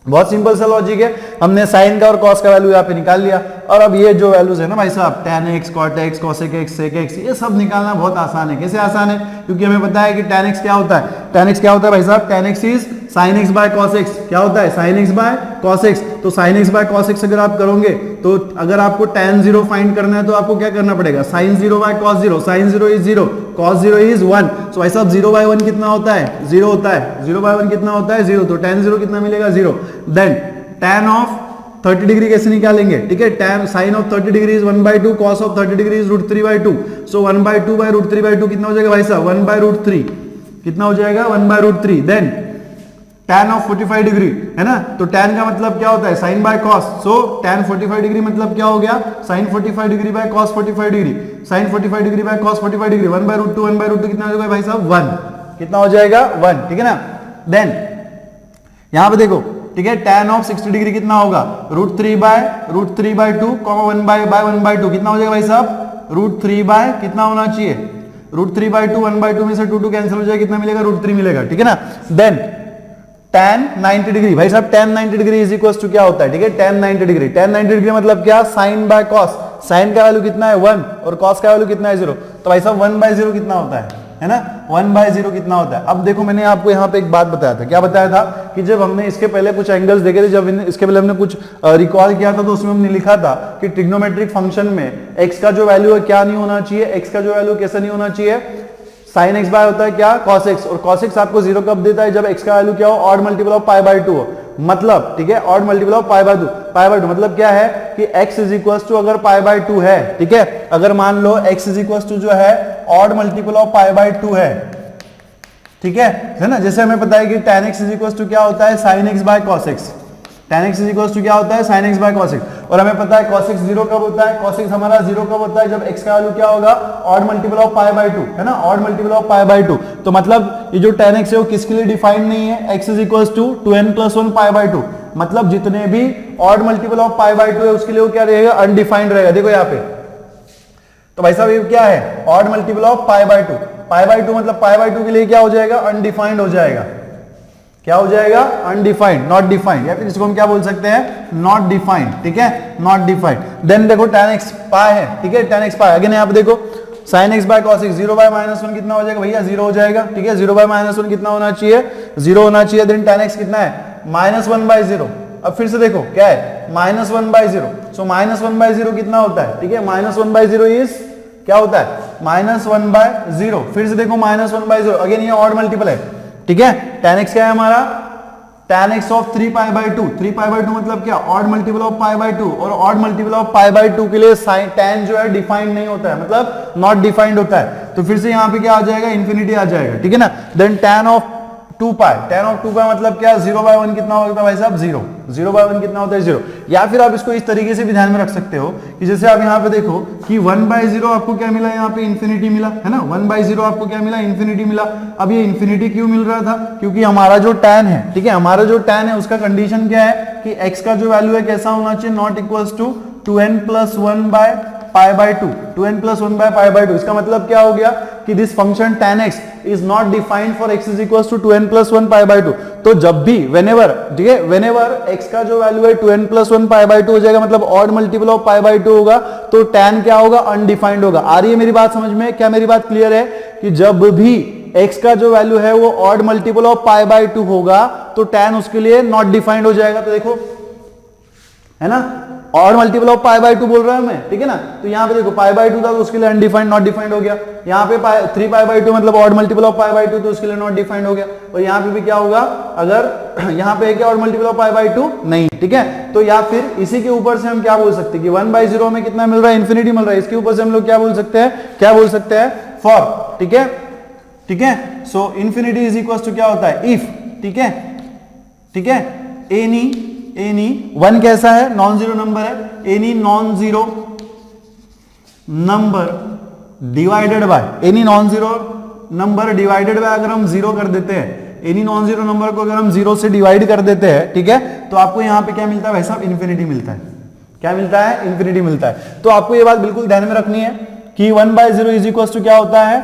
[SPEAKER 1] बहुत सिंपल सा लॉजिक है, हमने साइन का और कॉस का वैल्यू यहाँ पे निकाल लिया, और अब ये जो वैल्यूज है ना भाई साहब, tan x, cot x, cosec x, sec x, ये सब निकालना बहुत आसान है। कैसे आसान है, क्योंकि हमें पता है कि tan x क्या होता है, tan x क्या होता है भाई साहब, tan x is sin x by cos x, क्या होता है sin x by cos x, तो sin x by cos x अगर आप करोगे, तो अगर आपको tan 0 फाइंड करना है तो आपको क्या करना पड़ेगा, sin 0 by cos 0, sin 0 is 0, cos 0 is 1, so भाई साहब 0 by 1 कितना होता है 0 होता है, 0 by 1 कितना होता है 0, तो tan 0 कितना मिलेगा 0, देन tan ऑफ 30 डिग्री कैसे निकालेंगे, ठीक है, tan sin of 30 degree is 1/2, cos of 30 degree is √3/2, so 1/2 by √3/2 कितना हो जाएगा भाई साहब 1/√3, कितना हो जाएगा 1/√3, देन tan ऑफ 45 डिग्री है ना, तो tan का मतलब क्या होता है sin बाय cos, सो tan 45 डिग्री मतलब क्या हो गया sin 45 degree by cos 45 degree, sin 45 degree by cos 45 degree 1/√2, 1/√2 कितना हो जाएगा भाई साहब 1, कितना हो जाएगा 1, ठीक है ना, देन यहां पे देखो, ठीक है, tan ऑफ 60 डिग्री कितना होगा √3/2, 1/2 कितना हो जाएगा भाई साहब √3 बाय कितना होना चाहिए √3/2, 1/2 में से 2 कैंसिल हो जाएगा, कितना मिलेगा √3 मिलेगा, ठीक है ना, देन tan 90 डिग्री, भाई साहब tan 90 degree is equal to क्या होता है, ठीक है, tan 90 डिग्री, tan 90 डिग्री मतलब क्या sin बाय cos, sin का वैल्यू कितना है 1 और cos का वैल्यू कितना है 0, तो भाई साहब 1/0 कितना होता है ना, 1/0 कितना होता है। अब देखो मैंने आपको यहाँ पे एक बात बताया था, क्या बताया था कि जब हमने इसके पहले कुछ एंगल्स देखे थे, जब इसके पहले हमने कुछ रिकॉल किया था, तो उसमें हमने लिखा था कि ट्रिग्नोमेट्रिक फंक्शन में x का जो वैल्यू है क्या नहीं होना चाहिए, x का जो वैल्यू कैसा नहीं होना चाहिए, sin x बाय होता है क्या cos x, और cos x आपको 0 कब देता है, जब x का वैल्यू क्या हो ऑड मल्टीपल ऑफ π/2 हो, मतलब ठीक है ऑड मल्टीपल ऑफ π/2 मतलब क्या है कि x इज इक्वल टू अगर π/2 है, ठीक है, अगर मान लो x इज इक्वल टू जो है ऑड मल्टीपल ऑफ π/2 है, ठीक है ना, जैसे हमें पता है कि tan x is equal to क्या होता है sin x by cos x, tan x is equal to क्या होता है sin x by cos x, और हमें पता है cos x 0 कब होता है, cos x हमारा 0 कब होता है, जब x का वैल्यू क्या होगा ऑड मल्टीपल ऑफ π/2 है ना, ऑड मल्टीपल ऑफ π/2, तो मतलब ये जो tan x है वो किसके लिए डिफाइंड नहीं है, x is equal to 2n + 1 π/2, मतलब जितने भी ऑड मल्टीपल ऑफ π/2 है उसके लिए वो क्या रहेगा अनडिफाइंड रहेगा। देखो यहाँ पे तो भाई साहब ये क्या है ऑड मल्टीपल ऑफ π/2 मतलब π/2 के लिए क्या हो जाएगा अनडिफाइंड हो जाएगा, क्या हो जाएगा अनडिफाइंड, नॉट डिफाइंड, या फिर इसको हम क्या बोल सकते हैं नॉट डिफाइंड, ठीक है, नॉट डिफाइंड। देन देखो tan x पाई है, ठीक है, tan x पाई, अगेन यहाँ पे देखो sin x by cos x 0/-1 कितना हो जाएगा भैया 0 हो जाएगा, ठीक है, 0/-1 कितना होना चाहिए 0 होना चाहिए, देन tan x कितना है -1/0, अब फिर से देखो क्या है -1/0, सो -1/0 कितना होता है, ठीक है, -1/0 इज क्या होता है -1/0, फिर से देखो -1/0, अगेन ये ऑड मल्टीपल है, ठीक है, tan x क्या है हमारा tan x ऑफ 3π/2, 3π/2 मतलब क्या ऑड मल्टीपल ऑफ π/2, और ऑड मल्टीपल ऑफ π/2 के लिए sin tan जो है डिफाइंड नहीं होता है, मतलब नॉट डिफाइंड होता है, तो फिर से यहाँ पे क्या आ जाएगा इन्फिनिटी आ जाएगा, ठीक है ना, then tan of 2π, tan of 2π मतलब क्या 0/1 कितना होता है भाई साहब 0, 0/1 कितना होता है 0, या फिर आप इसको इस तरीके से भी ध्यान में रख सकते हो कि जैसे आप यहाँ पे देखो कि 1/0 आपको क्या मिला, यहाँ पे इन्फिनिटी मिला है ना, 1/0 आपको क्या मिला इन्फिनिटी मिला। अब ये इन्फिनिटी क्यों मिल रहा था, क्योंकि हमारा जो tan है, ठीक है, हमारा जो tan है उसका कंडीशन क्या है कि x का जो वैल्यू है कैसा होना चाहिए not equals to 2n + 1/π/2, 2n + 1/π/2, इसका मतलब क्या हो गया कि this function tan x is not defined for x is equal to 2n + 1/π/2, तो जब भी व्हेनेवर, ठीक है, व्हेनेवर x का जो वैल्यू है 2n + 1/π/2 हो जाएगा, मतलब ऑड मल्टीपल ऑफ π/2 होगा, तो tan क्या होगा अनडिफाइंड होगा। आ रही है मेरी बात समझ में, क्या मेरी बात क्लियर है कि जब भी x का जो वैल्यू है वो ऑड मल्टीपल ऑफ π/2 होगा तो tan उसके लिए नॉट डिफाइंड हो जाएगा, तो देखो है ना ऑड मल्टीपल ऑफ π/2 बोल रहा हूं मैं, ठीक है ना, तो यहाँ पे देखो π/2 था तो उसके लिए अनडिफाइंड नॉट डिफाइंड हो गया, यहाँ पे 3π/2 मतलब ऑड मल्टीपल ऑफ π/2 तो उसके लिए नॉट डिफाइंड हो गया, और यहाँ पे भी क्या होगा अगर यहाँ पे है क्या ऑड मल्टीपल ऑफ π/2 नहीं, ठीक है, तो या फिर इसी के ऊपर से हम क्या बोल सकते हैं कि 1/0 में कितना मिल रहा है इन्फिनिटी मिल रहा है, इसके ऊपर से हम लोग क्या बोल सकते हैं फॉर, ठीक है, ठीक है। सो इंफिनिटी इज इक्वल टू क्या होता है, इफ, ठीक है, ठीक है, एनी वन कैसा है, नॉन जीरो नंबर है, any non zero number divided by, any non zero number divided by, अगर हम जीरो कर देते हैं, एनी नॉन जीरो नंबर को अगर हम जीरो से डिवाइड कर देते हैं, ठीक है, तो आपको यहां पे क्या मिलता है भाई साहब, इन्फिनिटी मिलता है। क्या मिलता है, इन्फिनिटी मिलता है। तो आपको ये बात बिल्कुल ध्यान में रखनी है कि 1/0 इज इक्वल टू क्या होता है,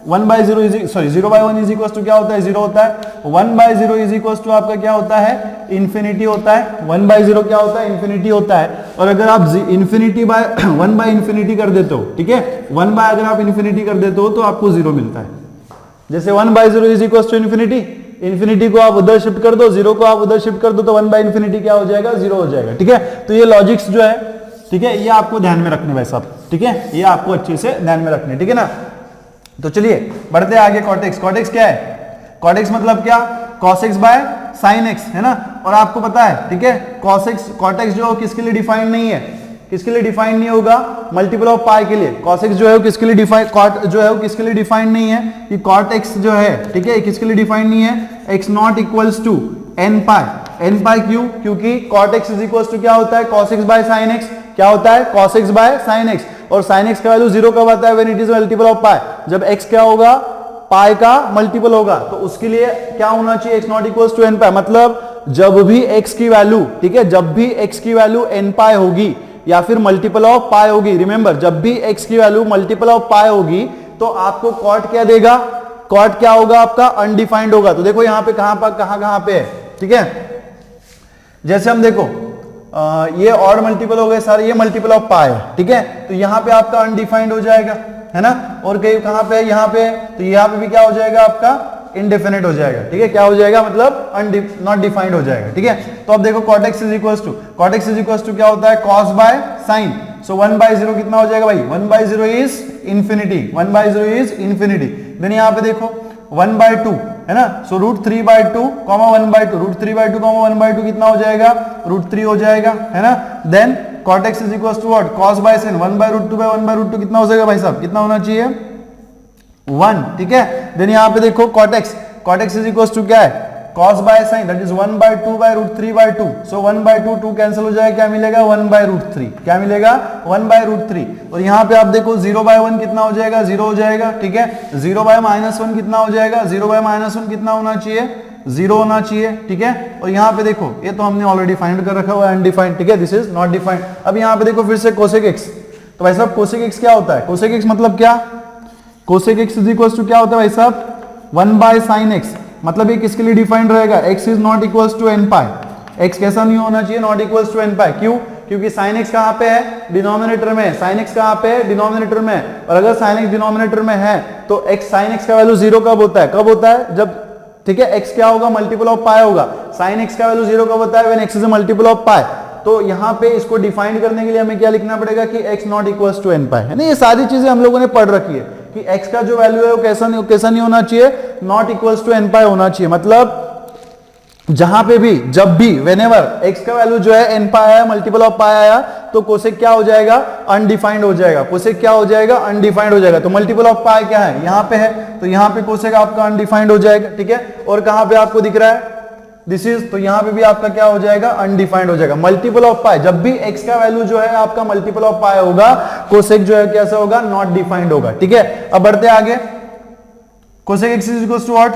[SPEAKER 1] 1/0 is sorry 0/1 is equal to क्या होता है, 0 होता है। 1/0 इज इक्वल टू आपका क्या होता है, इन्फिनिटी होता है। 1/0 क्या होता है, इन्फिनिटी होता है। और अगर आप इन्फिनिटी बाय 1/इन्फिनिटी कर देते हो, ठीक है, 1 अगर आप इन्फिनिटी कर देते हो तो आपको 0 मिलता है। जैसे 1/0 is equal to infinity, infinity को आप उधर शिफ्ट कर दो, 0 को आप उधर शिफ्ट कर दो, तो 1/इन्फिनिटी क्या हो जाएगा, 0 हो जाएगा। ठीक है, तो ये लॉजिक्स जो है, ठीक है, ये आपको ध्यान में रखने भाई साहब, ठीक है, ये आपको अच्छे से ध्यान में रखने, ठीक है ना। तो चलिए बढ़ते आगे। कॉट एक्स क्या है, कॉट एक्स मतलब क्या, cos x by sin x, है ना। और आपको पता है, ठीक है, cot x जो किसके लिए डिफाइंड नहीं है, किसके लिए डिफाइंड नहीं होगा, मल्टीपल ऑफ पाई के लिए। cos x जो है वो किसके लिए डिफाइंड, cot जो है वो किसके लिए डिफाइंड नहीं है, कि cot x जो है, ठीक है, किसके लिए डिफाइंड नहीं है, x not equals to n pi क्यों, क्योंकि cot x is equals to क्या होता है, cos x by sin x, क्या होता है, cos x by sin x। और sin x का वैल्यू 0 कब आता है, when it is multiple of pi, जब x क्या होगा, पाई का मल्टीपल होगा। तो उसके लिए क्या होना चाहिए, x not equals to n pi, मतलब जब भी x की वैल्यू, ठीक है, जब भी x की वैल्यू n पाई होगी या फिर मल्टीपल ऑफ पाई होगी, रिमेंबर जब भी x की वैल्यू मल्टीपल ऑफ पाई होगी तो आपको कॉट क्या देगा, कॉट क्या होगा आपका, अनडिफाइंड होगा। तो देखो यहां पे कहां पे है, ठीक है, जैसे हम देखो ये और मल्टीपल हो गए सारे, ये मल्टीपल ऑफ पाई है, ठीक है, तो यहां पे आपका अनडिफाइंड हो जाएगा, है ना। और कहीं कहां पे, यहां पे, तो यहां पे भी क्या हो जाएगा आपका, इंडेफिनिट हो जाएगा, ठीक है, क्या हो जाएगा, मतलब नॉट डिफाइंड हो जाएगा, ठीक है। तो अब देखो cot x is equals to क्या होता है, cos बाय sin। सो 1/0 कितना हो जाएगा भाई, 1/0 is infinity, 1/0 is infinity. Then यहां पे देखो 1/2, है ना। सो √3/2, 1/2, √3/2, 1/2 कितना हो जाएगा, √3 हो जाएगा, है ना। Then cot x is equals to what, cos by sin, 1/√2 कितना हो जाएगा भाई साहब, कितना होना चाहिए, 1, ठीक है। देन यहां पे देखो cot x is equals to क्या है, cos by sin, that is 1/2/√3/2। So 1/2 2 cancel हो जाएगा, क्या मिलेगा, 1/√3, क्या मिलेगा, 1/√3। और यहां पे आप देखो 0/1 कितना हो जाएगा, 0 हो जाएगा, ठीक है। 0/-1 कितना हो जाएगा, 0/-1 कितना होना चाहिए, 0 होना चाहिए, ठीक है। और यहां पे देखो ये तो हमने ऑलरेडी फाइंड कर रखा हुआ है, अनडिफाइंड, ठीक है, दिस इज नॉट डिफाइंड। अब यहां पे देखो फिर से cosec x, तो भाई साहब cosec x क्या होता है, cosec x मतलब क्या, cosec x is equals to क्या होता है भाई साहब, 1/sin x, मतलब ये किसके लिए डिफाइंड रहेगा, x is not equals to n pi, x कैसा नहीं होना चाहिए, not equals to n pi. क्यों, क्योंकि sin x कहां पे है, डिनोमिनेटर में, sin x कहां पे है, डिनोमिनेटर में। और अगर sin x डिनोमिनेटर में है तो x sin x का वैल्यू 0 कब होता है, कब होता है, जब, ठीक है, x क्या होगा, मल्टीपल ऑफ पाई होगा। sin x का वैल्यू 0 कब होता है, when x is a multiple of pi. तो यहां पे इसको डिफाइन करने के लिए हमें क्या लिखना पड़ेगा कि x not equals to n pi, है ना। ये सारी चीजें हम लोगों ने पढ़ रखी है कि x का जो वैल्यू है वो कैसा नहीं होना चाहिए, नॉट इक्वल्स टू n पाई होना चाहिए। मतलब जहां पे भी, जब भी, व्हेनेवर x का वैल्यू जो है n पाई आया, मल्टीपल ऑफ पाई आया, तो कोसेक क्या हो जाएगा, अनडिफाइंड हो जाएगा, कोसेक क्या हो जाएगा, अनडिफाइंड हो जाएगा। तो मल्टीपल ऑफ पाई क्या है, यहां पे है, तो यहां पे कोसेक आपका अनडिफाइंड हो जाएगा, ठीक है। और कहां पे आपको दिख रहा है, दिस इज, तो यहां पे भी आपका क्या हो जाएगा, अनडिफाइंड हो जाएगा। मल्टीपल ऑफ पाई, जब भी x का वैल्यू जो है आपका मल्टीपल ऑफ पाई होगा, कोसेक जो है कैसा होगा, नॉट डिफाइंड होगा, ठीक है। अब बढ़ते आगे, cosec x is equals to what,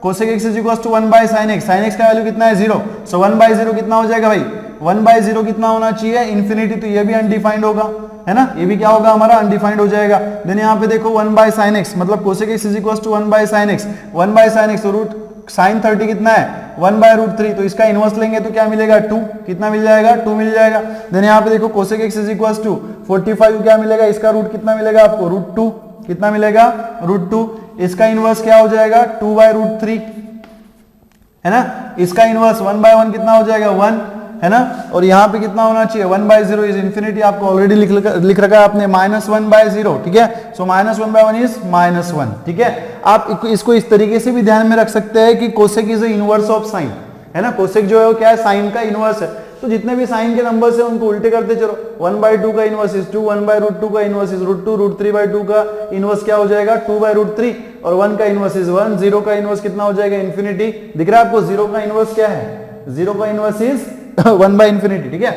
[SPEAKER 1] cosec x is equals to 1/sin x, sin x का वैल्यू कितना है, 0। सो 1/0 कितना हो जाएगा भाई, 1/0 कितना होना चाहिए, इंफिनिटी, तो ये भी अनडिफाइंड होगा, है ना, ये भी क्या होगा हमारा, अनडिफाइंड हो जाएगा। देन यहाँ पे देखो 1/sin x, मतलब cosec x is equals to 1/sin x, 1/sin x, तो रूट sin 30 कितना है, 1/√3, तो इसका इनवर्स लेंगे तो क्या मिलेगा, 2, कितना मिल जाएगा, 2 मिल जाएगा। देन यहाँ पे देखो cosec x is equals to 45, क्या मिलेगा, इसका रूट कितना मिलेगा आपको, √2, कितना मिलेगा, √2। इसका इनवर्स क्या हो जाएगा, 2/√3, है ना। इसका इनवर्स 1/1 कितना हो जाएगा, 1, है ना। और यहां पे कितना होना चाहिए, 1/0 इज इंफिनिटी, आपको ऑलरेडी लिख रखा है आपने, -1/0, ठीक है। सो -1/1 इज -1, ठीक है। आप इसको इस तरीके से भी ध्यान में रख सकते हैं कि cosec is inverse of sine, है ना। कोसेक जो है वो क्या है, साइन का इनवर्स है। तो जितने भी साइन के नंबर है उनको उल्टे करते चलो। 1/2 का इनवर्स इज 2, 1/√2 का इनवर्स इज √2, √3/2 का इनवर्स क्या हो जाएगा 2/√3, और 1 का इनवर्स इज 1, 0 का इनवर्स कितना हो जाएगा इंफिनिटी। दिख रहा है आपको 0 का इनवर्स क्या है, 0 का इनवर्स इज 1/infinity, ठीक है,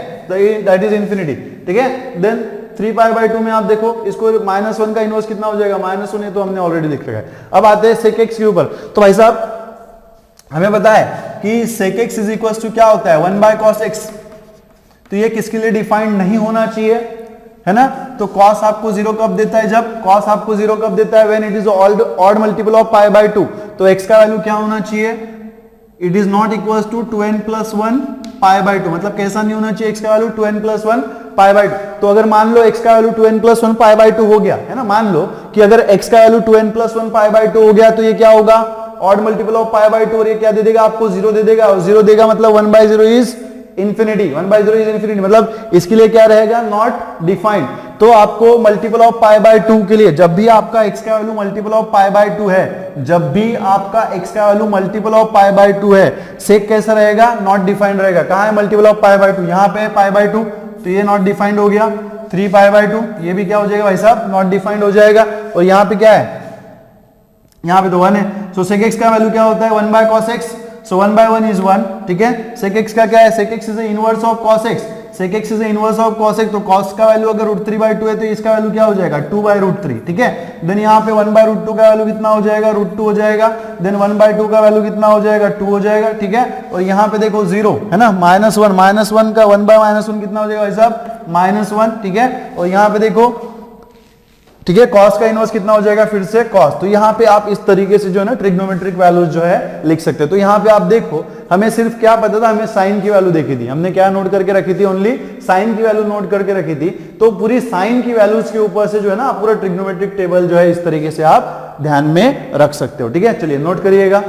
[SPEAKER 1] दैट इज इंफिनिटी, ठीक है। देन 3π/2 में आप देखो इसको -1 का इनवर्स कितना हो जाएगा -1, ये तो हमने ऑलरेडी देख रखा है। अब आते हैं sec x के ऊपर। तो भाई साहब हमें पता है कि sec x is equal to क्या होता है 1/cos x, तो ये किसके लिए डिफाइंड नहीं होना चाहिए, है ना। तो cos आपको 0 कब देता है, जब cos आपको 0 कब देता है, when it is odd multiple of π/2। तो x का वैल्यू क्या होना चाहिए, it is not equal to 2n+1 π/2, मतलब कैसा नहीं होना चाहिए x का वैल्यू 2n+1 π/2। तो अगर मान लो x का वैल्यू 2n+1 π/2 हो गया, है ना, मान लो कि अगर x का वैल्यू 2n+1 π/2 हो गया तो ये क्या होगा ऑड मल्टीपल ऑफ π/2, और ये क्या दे देगा आपको 0 दे देगा, और 0 देगा मतलब 1/0 इज इंफिनिटी, 1/0 इज इंफिनिटी, मतलब इसके लिए क्या रहेगा नॉट डिफाइंड। तो आपको मल्टीपल ऑफ π/2 के लिए जब भी आपका x का वैल्यू मल्टीपल ऑफ π/2 है, जब भी आपका x का वैल्यू मल्टीपल ऑफ π/2 है, सेक कैसा रहेगा नॉट डिफाइंड रहेगा। कहां है मल्टीपल ऑफ π/2, यहां पे है π/2, तो ये नॉट डिफाइंड हो गया। 3π/2 ये भी क्या हो जाएगा भाई साहब नॉट डिफाइंड हो जाएगा, और यहां पे क्या है, यहां पे तो 1 है। सो sec x का वैल्यू क्या होता है 1/cos x, सो 1/1 इज 1, ठीक है। sec x का क्या है, sec x is the inverse of cos x, sec x is the inverse of cos x, तो cos का वैल्यू अगर √3/2 है तो इसका वैल्यू क्या हो जाएगा 2/√3, ठीक है। देन यहाँ पे 1/√2 का वैल्यू कितना हो जाएगा √2 हो जाएगा, देन 1/2 का वैल्यू कितना हो जाएगा 2 हो जाएगा, ठीक है। और यहाँ पे देखो 0 है ना, -1 का 1/-1 कितना हो जाएगा भाई साहब -1, ठीक है। और यहाँ पे देखो, ठीक है, cos का इनवर्स कितना हो जाएगा फिर से cos। तो यहाँ पे आप इस तरीके से जो है ना ट्रिग्नोमेट्रिक वैल्यूज जो है लिख सकते हैं। तो यहाँ पे आप देखो हमें सिर्फ क्या पता था, हमें साइन की वैल्यू देखी थी, हमने क्या नोट करके रखी थी, ओनली साइन की वैल्यू नोट करके रखी थी। तो पूरी साइन की वैल्यूज के ऊपर से जो है ना पूरा ट्रिग्नोमेट्रिक टेबल जो है इस तरीके से आप ध्यान में रख सकते हो, ठीक है। चलिए नोट करिएगा।